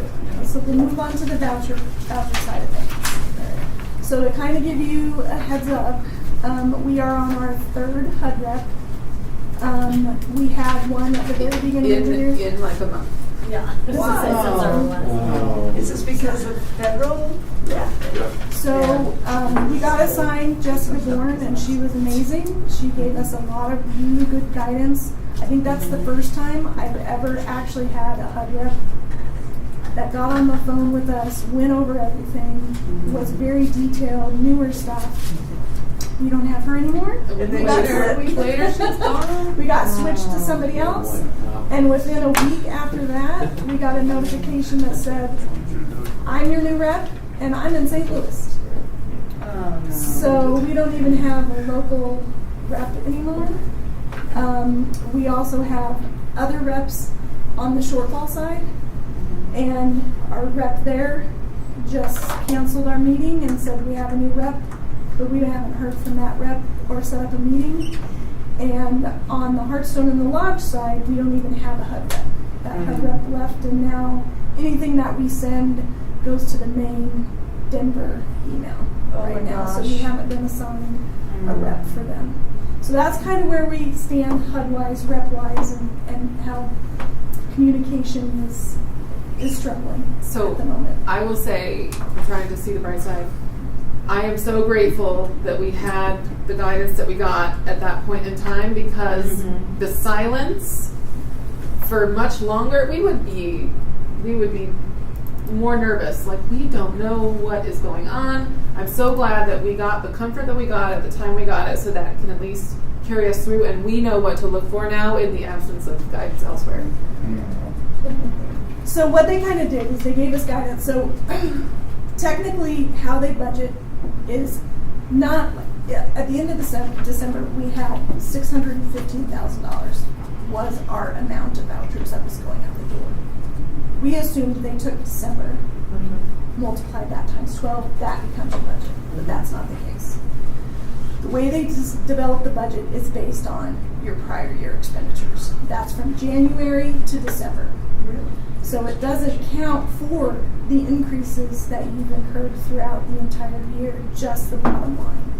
So we'll move on to the voucher side of things. So to kind of give you a heads up, we are on our third HUD rep. We had one at the very beginning of the year. In like a month. Yeah. Is this because of federal? Yeah. So we got assigned Jessica Bourne, and she was amazing. She gave us a lot of really good guidance. I think that's the first time I've ever actually had a HUD rep that got on the phone with us, went over everything, was very detailed, knew her stuff. We don't have her anymore. A week then later, she's gone. We got switched to somebody else, and within a week after that, we got a notification that said, "I'm your new rep, and I'm in St. Louis." Oh, no. So we don't even have a local rep anymore. We also have other reps on the shortfall side, and our rep there just canceled our meeting and said we have a new rep, but we haven't heard from that rep or set up a meeting. And on the Hearthstone and the Lodge side, we don't even have a HUD rep. That HUD rep left, and now anything that we send goes to the main Denver email right now. So we haven't been assigned a rep for them. So that's kind of where we stand HUD-wise, rep-wise, and how communication is struggling So at the moment. I will say, I'm trying to see the bright side. I am so grateful that we had the guidance that we got at that point in time, because the silence for much longer, we would be more nervous. Like, we don't know what is going on. I'm so glad that we got the comfort that we got at the time we got it, so that it can at least carry us through, and we know what to look for now in the absence of guidance elsewhere. So what they kind of did is they gave us guidance. So technically, how they budget is not at the end of December we had $615,000 was our amount of vouchers that was going out the door. We assumed they took December, multiplied that times 12, that becomes your budget, but that's not the case. The way they develop the budget is based on your prior year expenditures. That's from January to December. So it doesn't count for the increases that you've incurred throughout the entire year, just the bottom line.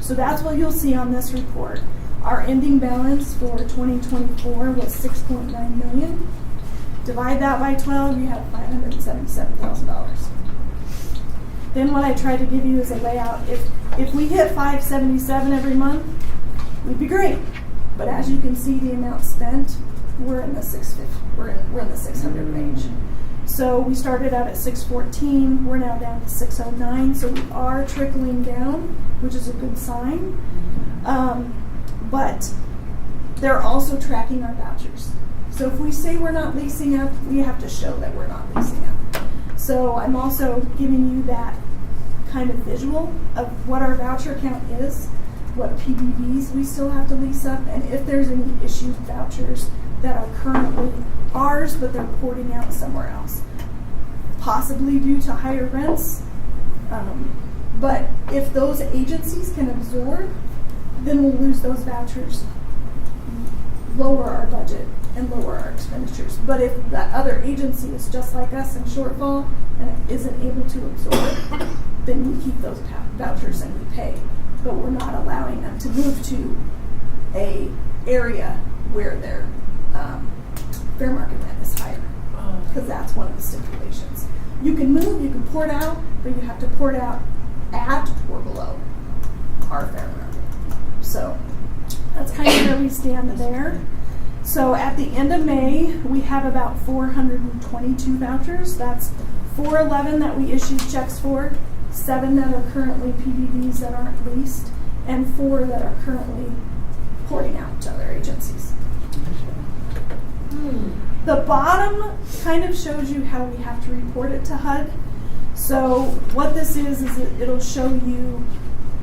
So that's what you'll see on this report. Our ending balance for 2024 was $6.9 million. Divide that by 12, you have $577,000. Then what I tried to give you is a layout. If we hit 577 every month, we'd be great. But as you can see, the amount spent, we're in the 650. We're in the 600 range. So we started out at 614. We're now down to 609. So we are trickling down, which is a good sign. But they're also tracking our vouchers. So if we say we're not leasing up, we have to show that we're not leasing up. So I'm also giving you that kind of visual of what our voucher count is, what PBVs we still have to lease up, and if there's any issued vouchers that are currently ours, but they're porting out somewhere else. Possibly due to higher rents. But if those agencies can absorb, then we'll lose those vouchers, lower our budget, and lower our expenditures. But if that other agency is just like us in shortfall and it isn't able to absorb, then we keep those vouchers and we pay. But we're not allowing them to move to a area where their fair market rent is higher, because that's one of the stipulations. You can move, you can port out, but you have to port out at or below our fair market. So that's kind of where we stand there. So at the end of May, we have about 422 vouchers. That's 411 that we issued checks for, 7 that are currently PDDs that aren't leased, and 4 that are currently porting out to other agencies. The bottom kind of shows you how we have to report it to HUD. So what this is it'll show you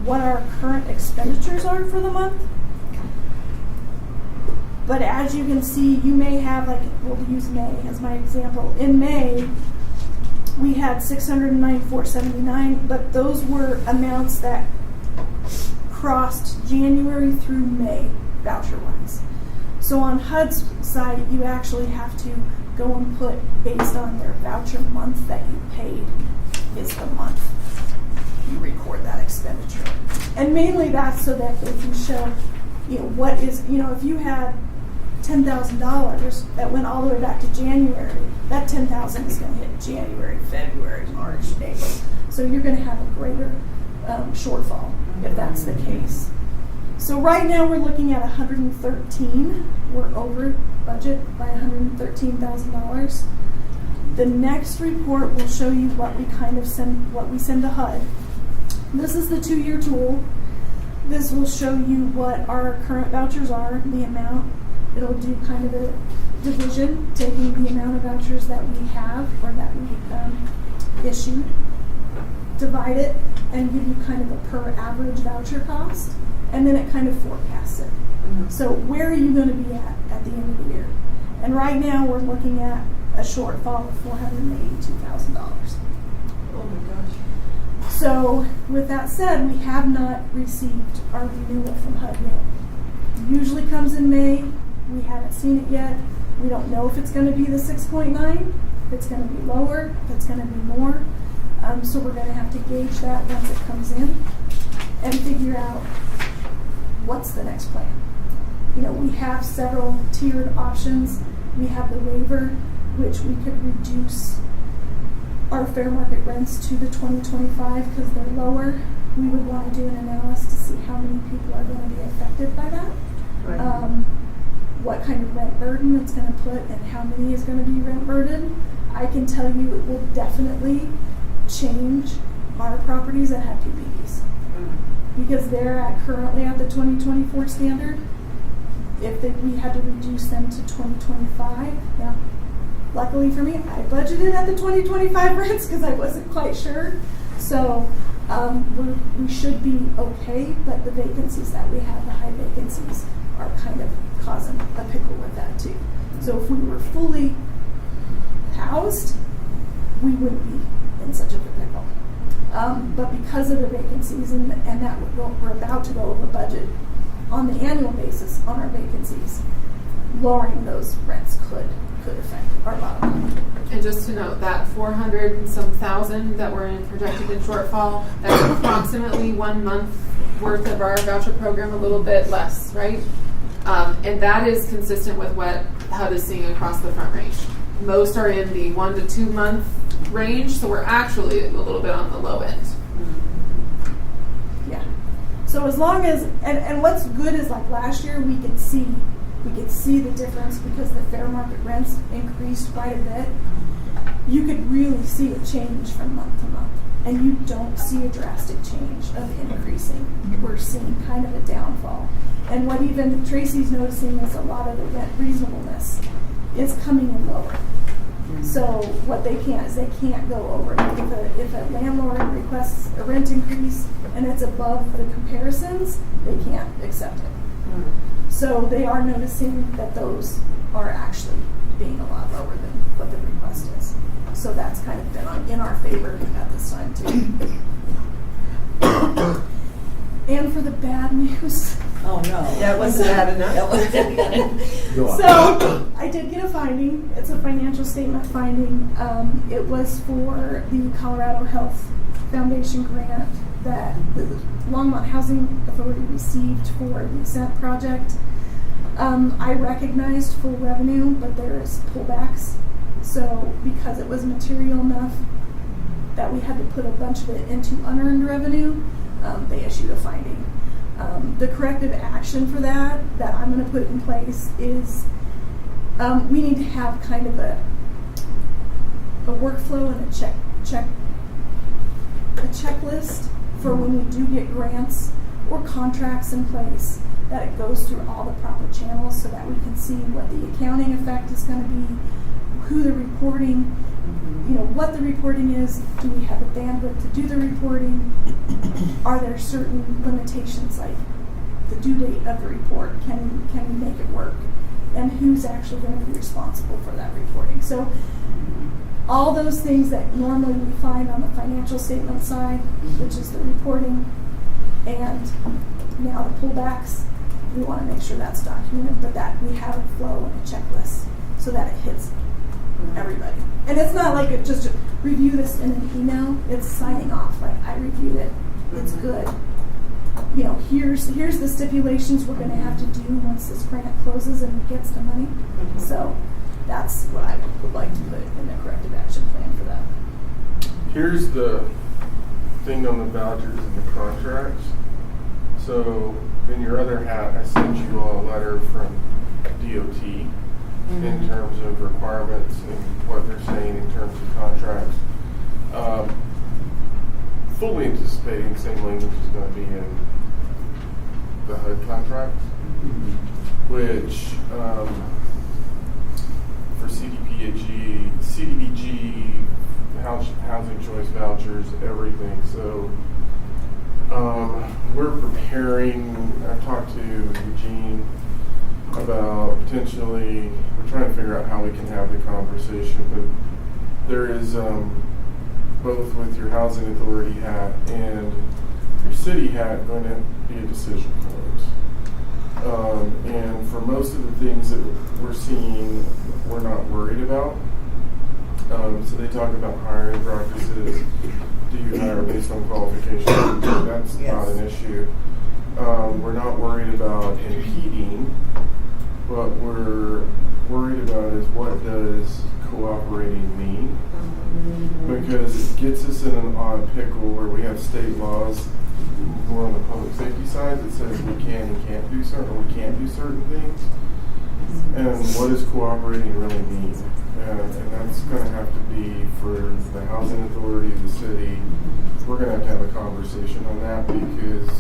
what our current expenditures are for the month. But as you can see, you may have, like, we'll use May as my example. In May, we had $609,479, but those were amounts that crossed January through May voucher-wise. So on HUD's side, you actually have to go and put, based on their voucher month that you paid, is the month you record that expenditure. And mainly that's so that they can show, what is, if you had $10,000 that went all the way back to January, that $10,000 is going to hit January, February, March, April. So you're going to have a greater shortfall if that's the case. So right now we're looking at 113. We're over budget by $113,000. The next report will show you what we send to HUD. This is the 2-year tool. This will show you what our current vouchers are, the amount. It'll do kind of a division, taking the amount of vouchers that we have or that we issued, divide it, and give you kind of a per average voucher cost, and then it kind of forecasts it. So where are you going to be at the end of the year? And right now we're looking at a shortfall of $482,000. Oh my gosh. So with that said, we have not received our renewal from HUD yet. It usually comes in May. We haven't seen it yet. We don't know if it's going to be the 6.9, if it's going to be lower, if it's going to be more. So we're going to have to gauge that once it comes in and figure out what's the next plan. We have several tiered options. We have the waiver, which we could reduce our fair market rents to the 2025 because they're lower. We would want to do an analysis to see how many people are going to be affected by that. Right. What kind of rent burden it's going to put and how many is going to be rent burden. I can tell you it will definitely change our properties that have PPDs because they're currently at the 2024 standard. If we had to reduce them to 2025, now, luckily for me, I budgeted at the 2025 rents because I wasn't quite sure. So we should be okay, but the vacancies that we have, the high vacancies, are kind of causing a pickle with that too. So if we were fully housed, we wouldn't be in such a pickle. But because of the vacancies and that we're about to go over budget on the annual basis on our vacancies, lowering those rents could affect our bottom line. And just to note that 400 and some thousand that were projected in shortfall, that's approximately 1 month worth of our voucher program, a little bit less, right? And that is consistent with what HUD is seeing across the Front Range. Most are in the 1 to 2 month range, so we're actually a little bit on the low end. Yeah. So as long as, and what's good is like last year we could see the difference because the fair market rents increased quite a bit. You could really see a change from month to month, and you don't see a drastic change of increasing. We're seeing kind of a downfall. And what even Tracy's noticing is a lot of the rent reasonableness is coming in lower. So what they can't is they can't go over it. If a landlord requests a rent increase and it's above the comparisons, they can't accept it. So they are noticing that those are actually being a lot lower than what the request is. So that's kind of been in our favor at this time too. And for the bad news, Oh, no. That wasn't bad enough. That wasn't good. Go on. So I did get a finding. It's a financial statement finding. It was for the Colorado Health Foundation grant that the Longmont Housing Authority received for the Ascent project. I recognized full revenue, but there is pullbacks. So because it was material enough that we had to put a bunch of it into unearned revenue, they issued a finding. The corrective action for that I'm going to put in place is we need to have kind of a workflow and a checklist for when we do get grants or contracts in place, that it goes through all the proper channels so that we can see what the accounting effect is going to be, who the reporting, what the reporting is, do we have the bandwidth to do the reporting, are there certain limitations like the due date of the report, can we make it work, and who's actually going to be responsible for that reporting. So all those things that normally we find on the financial statement side, which is the reporting, and now the pullbacks, we want to make sure that's documented, but that we have a flow and a checklist so that it hits everybody. And it's not like it just review this in an email, it's signing off, like I reviewed it, it's good. Here's the stipulations we're going to have to do once this grant closes and it gets the money. So that's what I would like to put in the corrective action plan for that. Here's the thing on the vouchers and the contracts. So in your other hat, I sent you all a letter from DOT in terms of requirements and what they're saying in terms of contracts. Fully anticipating the same language is going to be in the HUD contract, which for CDBG, housing choice vouchers, everything. So we're preparing. I talked to Eugene about potentially, we're trying to figure out how we can have the conversation, but there is both with your housing authority hat and your city hat going to be a decision point. And for most of the things that we're seeing, we're not worried about. So they talk about hiring practices. Do you hire based on qualifications? That's not an issue. We're not worried about impeding. What we're worried about is what does cooperating mean? Because it gets us in an odd pickle where we have state laws more on the public safety side that says we can and can't do certain, or we can't do certain things. And what does cooperating really mean? And that's going to have to be for the housing authority, the city. We're going to have a conversation on that because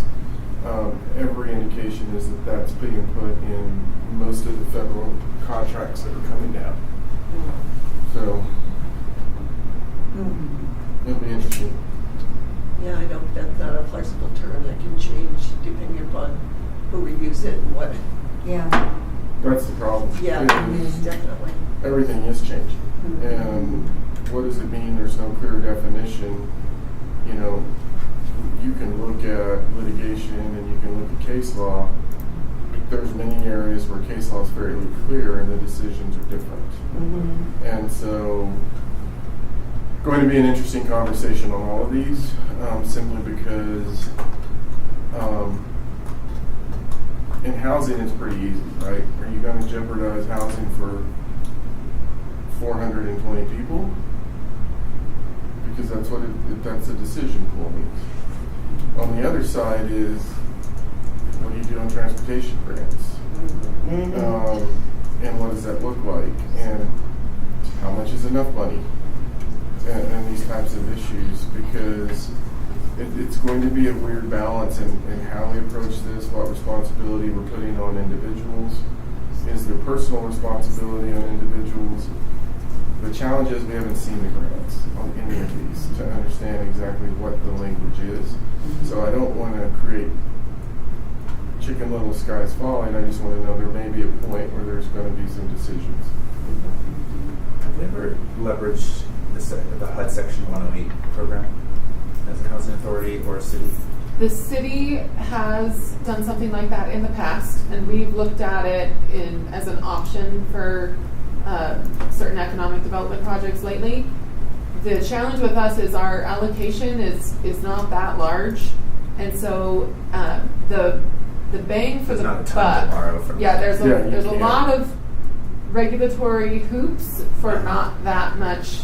every indication is that that's being put in most of the federal contracts that are coming down. So it'll be interesting. Yeah, I know that's not a flexible term that can change depending upon who reviews it and what. Yeah. That's the problem. Yeah, definitely. Everything is changing. And what does it mean? There's no clear definition. You can look at litigation and you can look at case law. There's many areas where case law is fairly clear and the decisions are different. And so going to be an interesting conversation on all of these, simply because in housing it's pretty easy, right? Are you going to jeopardize housing for 420 people? Because that's a decision pool means. On the other side is, what do you do on transportation grants? And what does that look like? And how much is enough money? And these types of issues, because it's going to be a weird balance in how we approach this, what responsibility we're putting on individuals. Is there personal responsibility on individuals? The challenge is we haven't seen the grants on any of these to understand exactly what the language is. So I don't want to create chicken little skies falling. I just want to know there may be a point where there's going to be some decisions. Have you ever leveraged the HUD Section 108 program as a housing authority or a city? The city has done something like that in the past, and we've looked at it as an option for certain economic development projects lately. The challenge with us is our allocation is not that large, and so the bang for There's the not a ton buck. to borrow from. Yeah, there's Yeah, you a can't. lot of regulatory hoops for not that much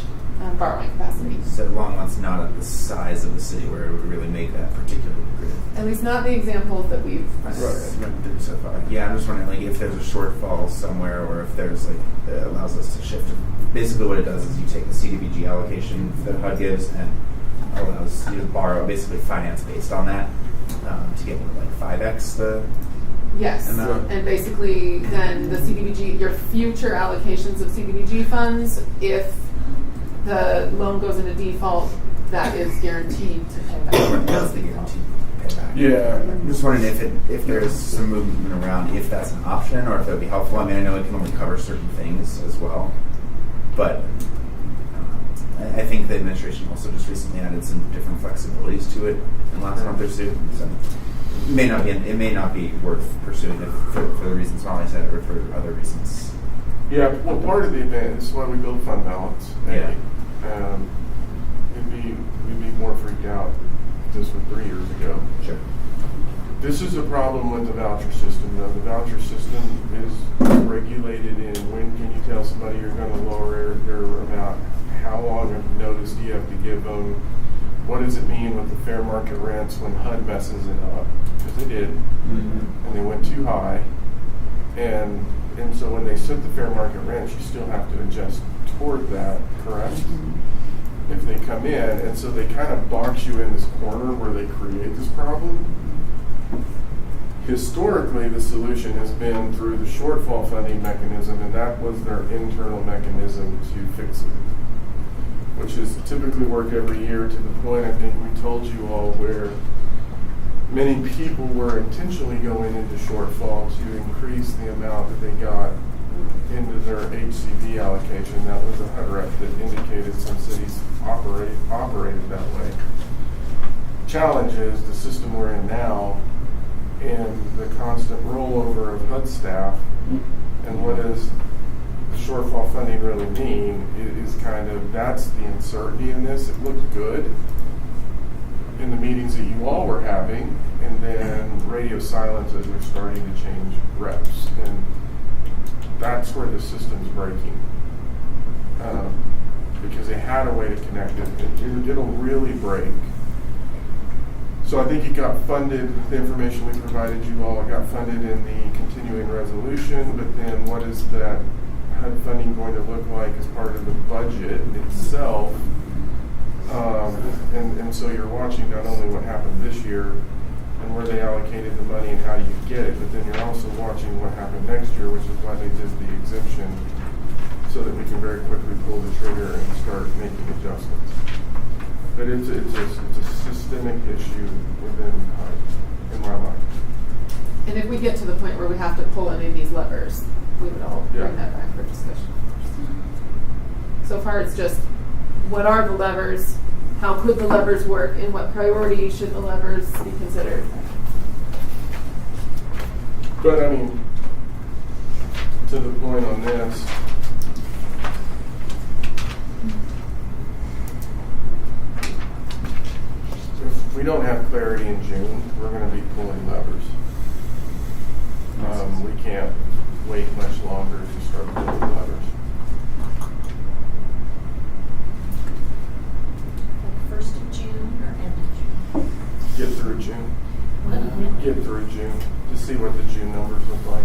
borrowing capacity. So Longmont's not at the size of the city where it would really make that particularly lucrative. At least not the examples that we've run Right. into. So far. Yeah, I'm just wondering, like, if there's a shortfall somewhere, or if there's like it allows us to shift. Basically, what it does is you take the CDBG allocation that HUD gives and allows you to borrow, basically finance based on that, to get like 5x the. Yes, amount. and basically then the CDBG, your future allocations of CDBG funds, if the loan goes into default, that is guaranteed to pay back. That's the guaranteed payback. Yeah. I'm just wondering if there's some movement around, if that's an option, or if it would be helpful. I mean, I know it can only cover certain things as well, but I think the administration also just recently added some different flexibilities to it in the last month or two. So it may not be worth pursuing it for the reasons Molly said, or for other reasons. Yeah, well, part of the event is why we build fund balance. Yeah. We'd be more freaked out if this was 3 years ago. Sure. This is a problem with the voucher system, though. The voucher system is regulated in when can you tell somebody you're going to lower their amount, how long of notice do you have to give them, what does it mean with the fair market rents when HUD messes it up, because they did, and they went too high, and so when they set the fair market rents, you still have to adjust toward that, correct? If they come in, and so they kind of box you in this corner where they create this problem. Historically, the solution has been through the shortfall funding mechanism, and that was their internal mechanism to fix it, which has typically worked every year to the point, I think we told you all, where many people were intentionally going into shortfall to increase the amount that they got into their HCV allocation. That was a HUD rep that indicated some cities operated that way. Challenge is the system we're in now, and the constant rollover of HUD staff, and what does the shortfall funding really mean is kind of, that's the uncertainty in this. It looked good in the meetings that you all were having, and then radio silence as we're starting to change reps, and that's where the system's breaking, because they had a way to connect it. It'll really break. So I think it got funded, the information we provided you all, it got funded in the continuing resolution, but then what is that HUD funding going to look like as part of the budget itself? And so you're watching not only what happened this year and where they allocated the money and how you get it, but then you're also watching what happened next year, which is why they did the exemption, so that we can very quickly pull the trigger and start making adjustments. But it's a systemic issue within HUD, in my mind. And if we get to the point where we have to pull any of these levers, we would all bring that back for discussion. So far, it's just, what are the levers? How could the levers work? And what priority should the levers be considered? But I mean, to the point on this, if we don't have clarity in June, we're going to be pulling levers. We can't wait much longer to start pulling levers. Like 1st of June or end of June? Get through June. What? Get through June to see what the June numbers look like.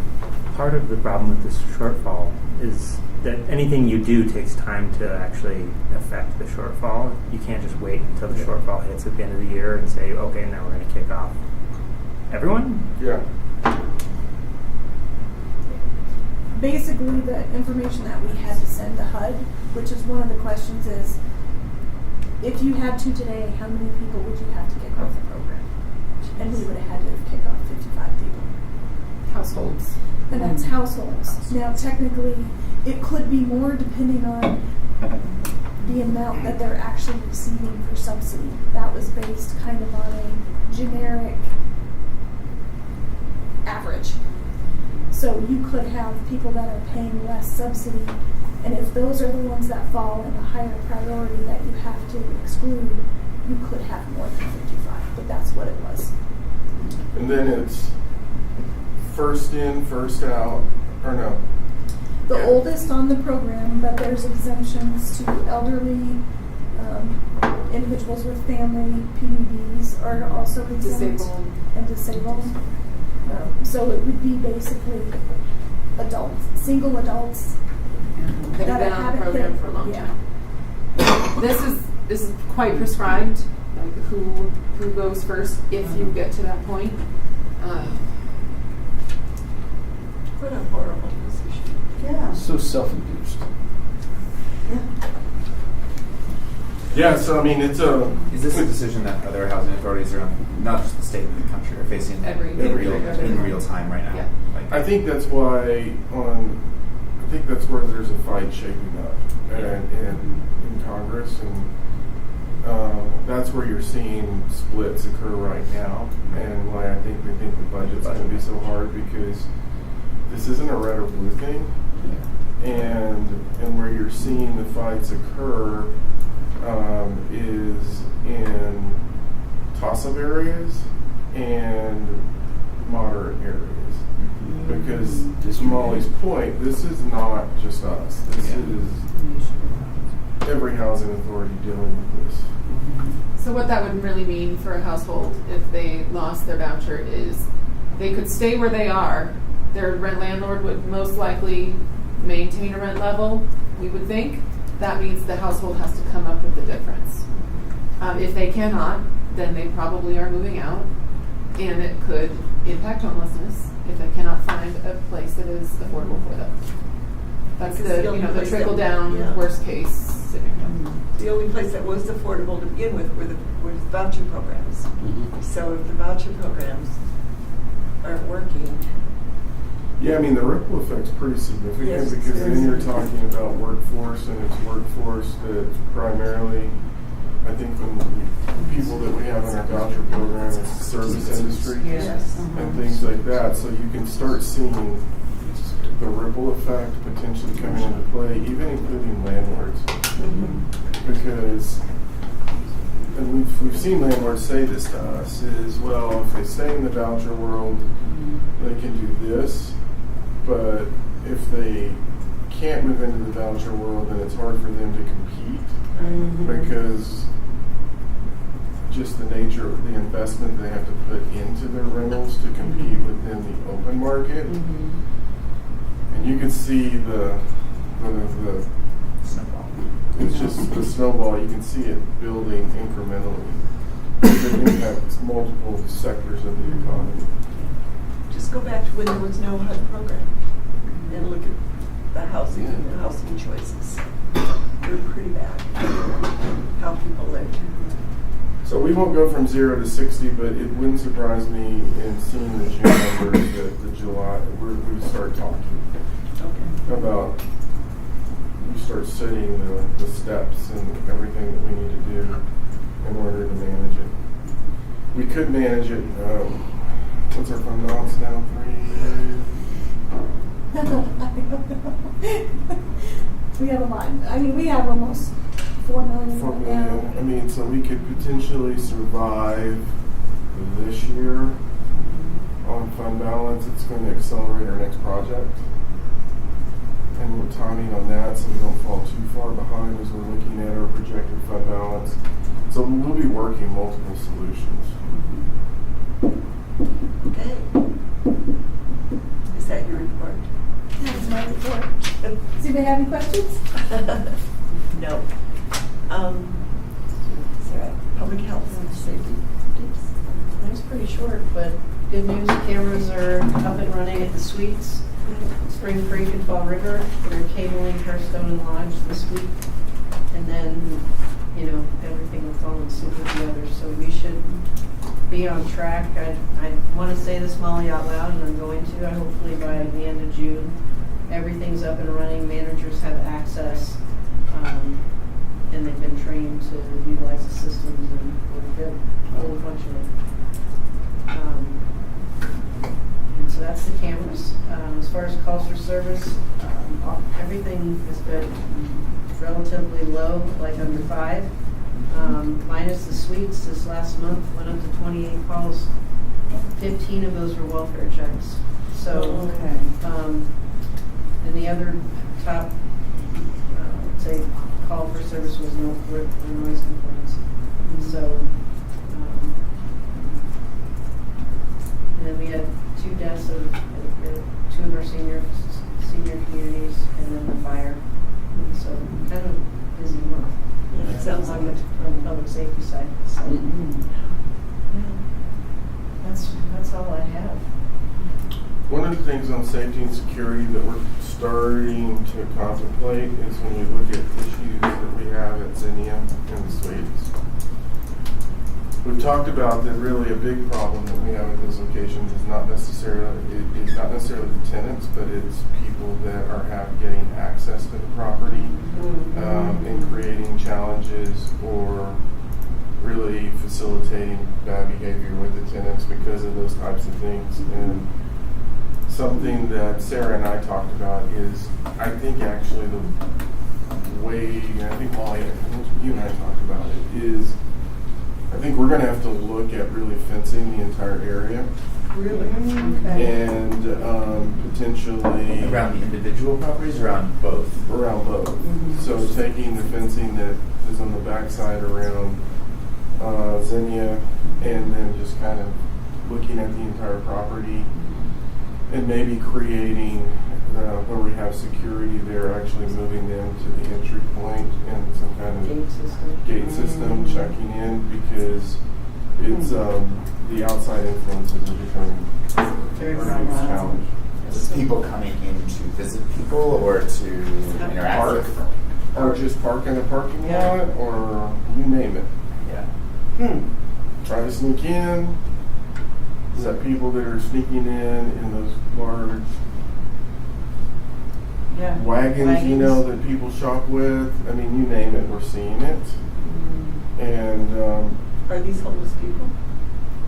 Part of the problem with this shortfall is that anything you do takes time to actually affect the shortfall. You can't just wait until the shortfall hits at the end of the year and say, okay, now we're going to kick off. Everyone? Yeah. Basically, the information that we had to send to HUD, which is one of the questions, is if you had to today, how many people would you have to kick off the program? And we would have had to kick off 55 people. Households. And that's households. Now, technically, it could be more depending on the amount that they're actually receiving for subsidy. That was based kind of on a generic average. So you could have people that are paying less subsidy, and if those are the ones that fall in a higher priority that you have to exclude, you could have more than 55, but that's what it was. And then it's first in, first out, or no? The Yeah. oldest on the program, but there's exemptions to elderly, individuals with family, PDDs are also exempt. Disabled. And disabled. So it would be basically adults, single adults. They've that been on the haven't program hit- for a long yeah. time. This is quite prescribed, like who goes first if you get to that point. What a horrible position. Yeah. So self-induced. Yeah, so I mean, it's a. Is this a decision that other housing authorities around, not just the state but the country, are facing in real time right now? Yeah. Like, I think that's why I think that's where there's a fight shaping up in Congress, and that's where you're seeing splits occur right now, and why I think we think the budget's going to be so hard, because this isn't a red or blue thing, and where you're seeing the fights occur is in toss-up areas and moderate areas. Because to Molly's point, this is not just us. This is every housing authority dealing with this. So what that would really mean for a household if they lost their voucher is they could stay where they are. Their rent landlord would most likely maintain a rent level, we would think. That means the household has to come up with the difference. If they cannot, then they probably are moving out, and it could impact homelessness if they cannot find a place that is affordable for them. That's Because the trickle down worst case scenario. The only place that was affordable to begin with were the voucher programs. So if the voucher programs aren't working, Yeah, I mean, the ripple effect's pretty significant, Yes, because it's then you're very talking about workforce, and it's workforce that's primarily, I think, when the people that we have in our voucher program is service industry Yes. and things like that. So you can start seeing the ripple effect potentially coming into play, even including landlords. Because, and we've seen landlords say this to us, is, well, if they stay in the voucher world, they can do this, but if they can't move into the voucher world, then it's hard for them to compete, because just the nature of the investment they have to put into their rentals to compete within the open market. And you can see the snowball. it's just the snowball. You can see it building incrementally. It impacts multiple sectors of the economy. just go back to when there was no HUD program and look at the housing and the housing choices. They're pretty bad. How people lived. So we won't go from 0 to 60, but it wouldn't surprise me in seeing the June numbers that the July, we start talking about, we start setting the steps and everything that we need to do in order to manage it. We could manage it, what's our fund balance now, 3? We have a lot. I mean, we have almost 4 million 4 right million. now. I mean, so we could potentially survive this year on fund balance. It's going to accelerate our next project. And we're timing on that so we don't fall too far behind as we're looking at our projected fund balance. So we'll be working multiple solutions. Okay. Is that your report? That was my report. Does anybody have any questions? No. Is there a public health and safety? That's pretty short, but good news, cameras are up and running at the suites. Spring Creek and Fall River, they're cabling Hearthstone and Lodge this week. And then, everything will fall in sync with the others. So we should be on track. I want to say this, Molly, out loud, and I'm going to. Hopefully by the end of June, everything's up and running. Managers have access. And to utilize the systems, and we're good, fully functioning. And so that's the cameras. As far as calls for service, everything has been relatively low, like under 5. Minus the suites, this last month went up to 28 calls. 15 of those were welfare checks. So, and the other top, say, call for service was noise complaints. So, and then we had 2 deaths of 2 of our senior communities, and then the fire. So, kind of busy month. Yeah, it sounds like it. On the public safety side. So, that's all I have. One of the things on safety and security that we're starting to contemplate is when you look at issues that we have at Zinnia and the suites. We've talked about that really a big problem that we have at those locations is not necessarily the tenants, but it's people that are getting access to the property and creating challenges or really facilitating bad behavior with the tenants because of those types of things. And something that Sarah and I talked about is, I think actually the way, I think Molly, you and I talked about it, is I think we're going to have to look at really fencing the entire area. Really? Okay. And potentially Around the individual properties, around both? Around both. So taking the fencing that is on the backside around Zinnia and then just kind of looking at the entire property and maybe creating where we have security there, actually moving them to the entry point and some kind of gate system checking in, because it's the outside influences are becoming Very a challenge. Is people coming in to visit people or to interact Park, with them? or just park in a parking lot, or you name it. Yeah. Try to sneak in. Is that people that are sneaking in those large wagons, you know, that people shop with? I mean, you name it, we're seeing it. And Are these homeless people?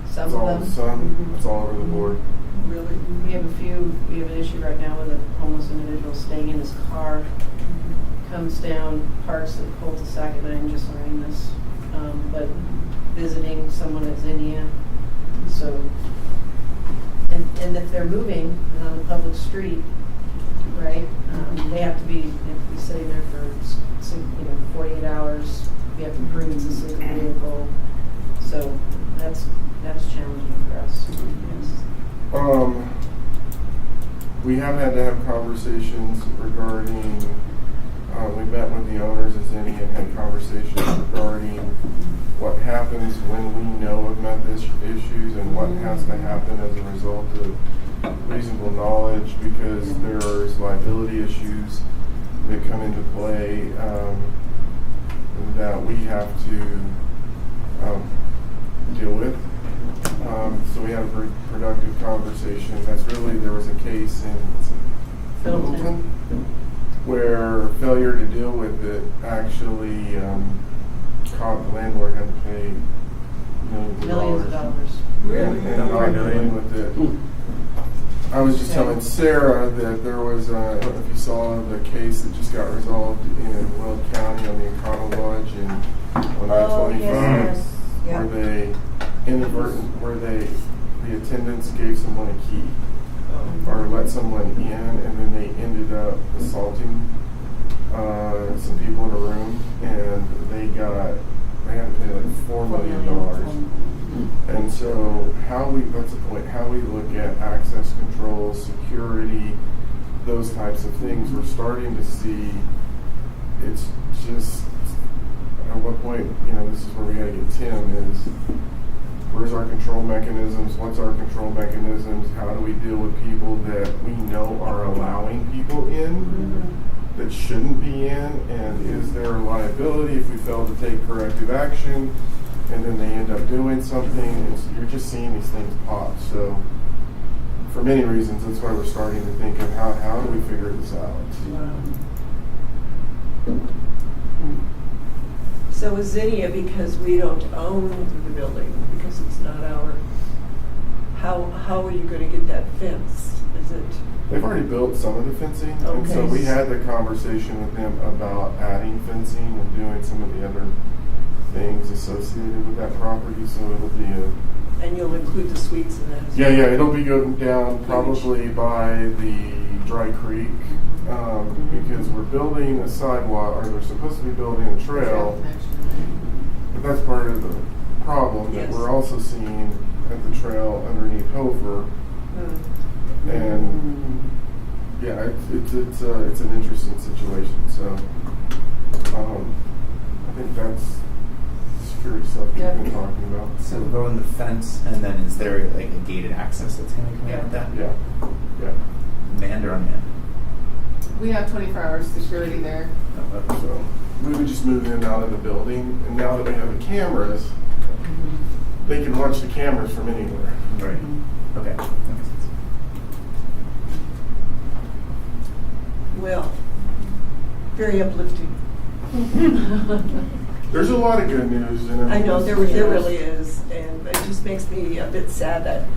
Some of them. It's all over the board. Really? We have an issue right now with a homeless individual staying in his car, comes down, parks at the cul-de-sac, and I'm just learning this, but visiting someone at Zinnia. So, and if they're moving and on a public street, right, they have to be sitting there for 48 hours. We have to prove it's a single vehicle. So that's challenging for us. Yes. We have had to have conversations regarding, we met with the owners of Zinnia and had conversations regarding what happens when we know of meth issues and what has to happen as a result of reasonable knowledge, because there's liability issues that come into play that we have to deal with. So we had a very productive conversation. There was a case in Littleton where failure to deal with it actually caused the landlord had to pay Millions of dollars. Really? And not dealing with it. I was just telling Sarah that there was, I don't know if you saw the case that just got resolved in Weld County on the Econo Lodge on I-25, where they the attendants gave someone a key or let someone in, and then they ended up assaulting some people in a room, and they had to pay like $4 million. And so that's the point, how we look at access control, security, those types of things, we're starting to see it's just, at what point, this is where we gotta get Tim, is where's our control mechanisms, what's our control mechanisms, how do we deal with people that we know are allowing people in that shouldn't be in, and is there a liability if we fail to take corrective action? And then they end up doing something. You're just seeing these things pop. So, for many reasons, that's why we're starting to think of how do we figure this out. So with Zinnia, because we don't own the building, because it's not our, how are you gonna get that fenced? Is it, They've already built some of the fencing, and so Okay. we had the conversation with them about adding fencing and doing some of the other things associated with that property, so it'll be and you'll include the suites in that? as yeah, well? it'll be going down probably by the Dry Creek, because we're building a sidewalk, or we're supposed to be building a trail, but that's part of the problem that Yes. we're also seeing at the trail underneath Hofer. And yeah, it's an interesting situation. So I think that's security stuff we've Yeah. been talking about. So we'll go in the fence, and then is there like a gated access that's going to come out of that? Yeah. Manned or unmanned? We have 24 hours security there. So we would just move in and out of the building, and now that we have the cameras, they can watch the cameras from anywhere. Right. Okay. That makes sense. Well, very uplifting. There's a lot of good news. And I know, there really is, and it just makes me a bit sad that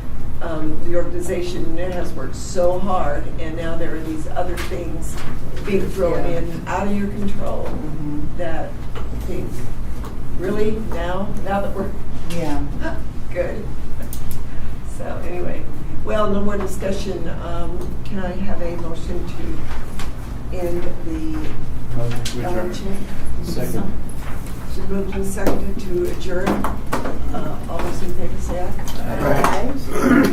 the organization has worked so hard, and now there are these other things being thrown in out of your control that I think, really, now that we're good. So anyway, well, no more discussion. Can I have a motion to end the LHAAB? Second. Should moved and seconded to adjourn. All those in favor say aye. Aye.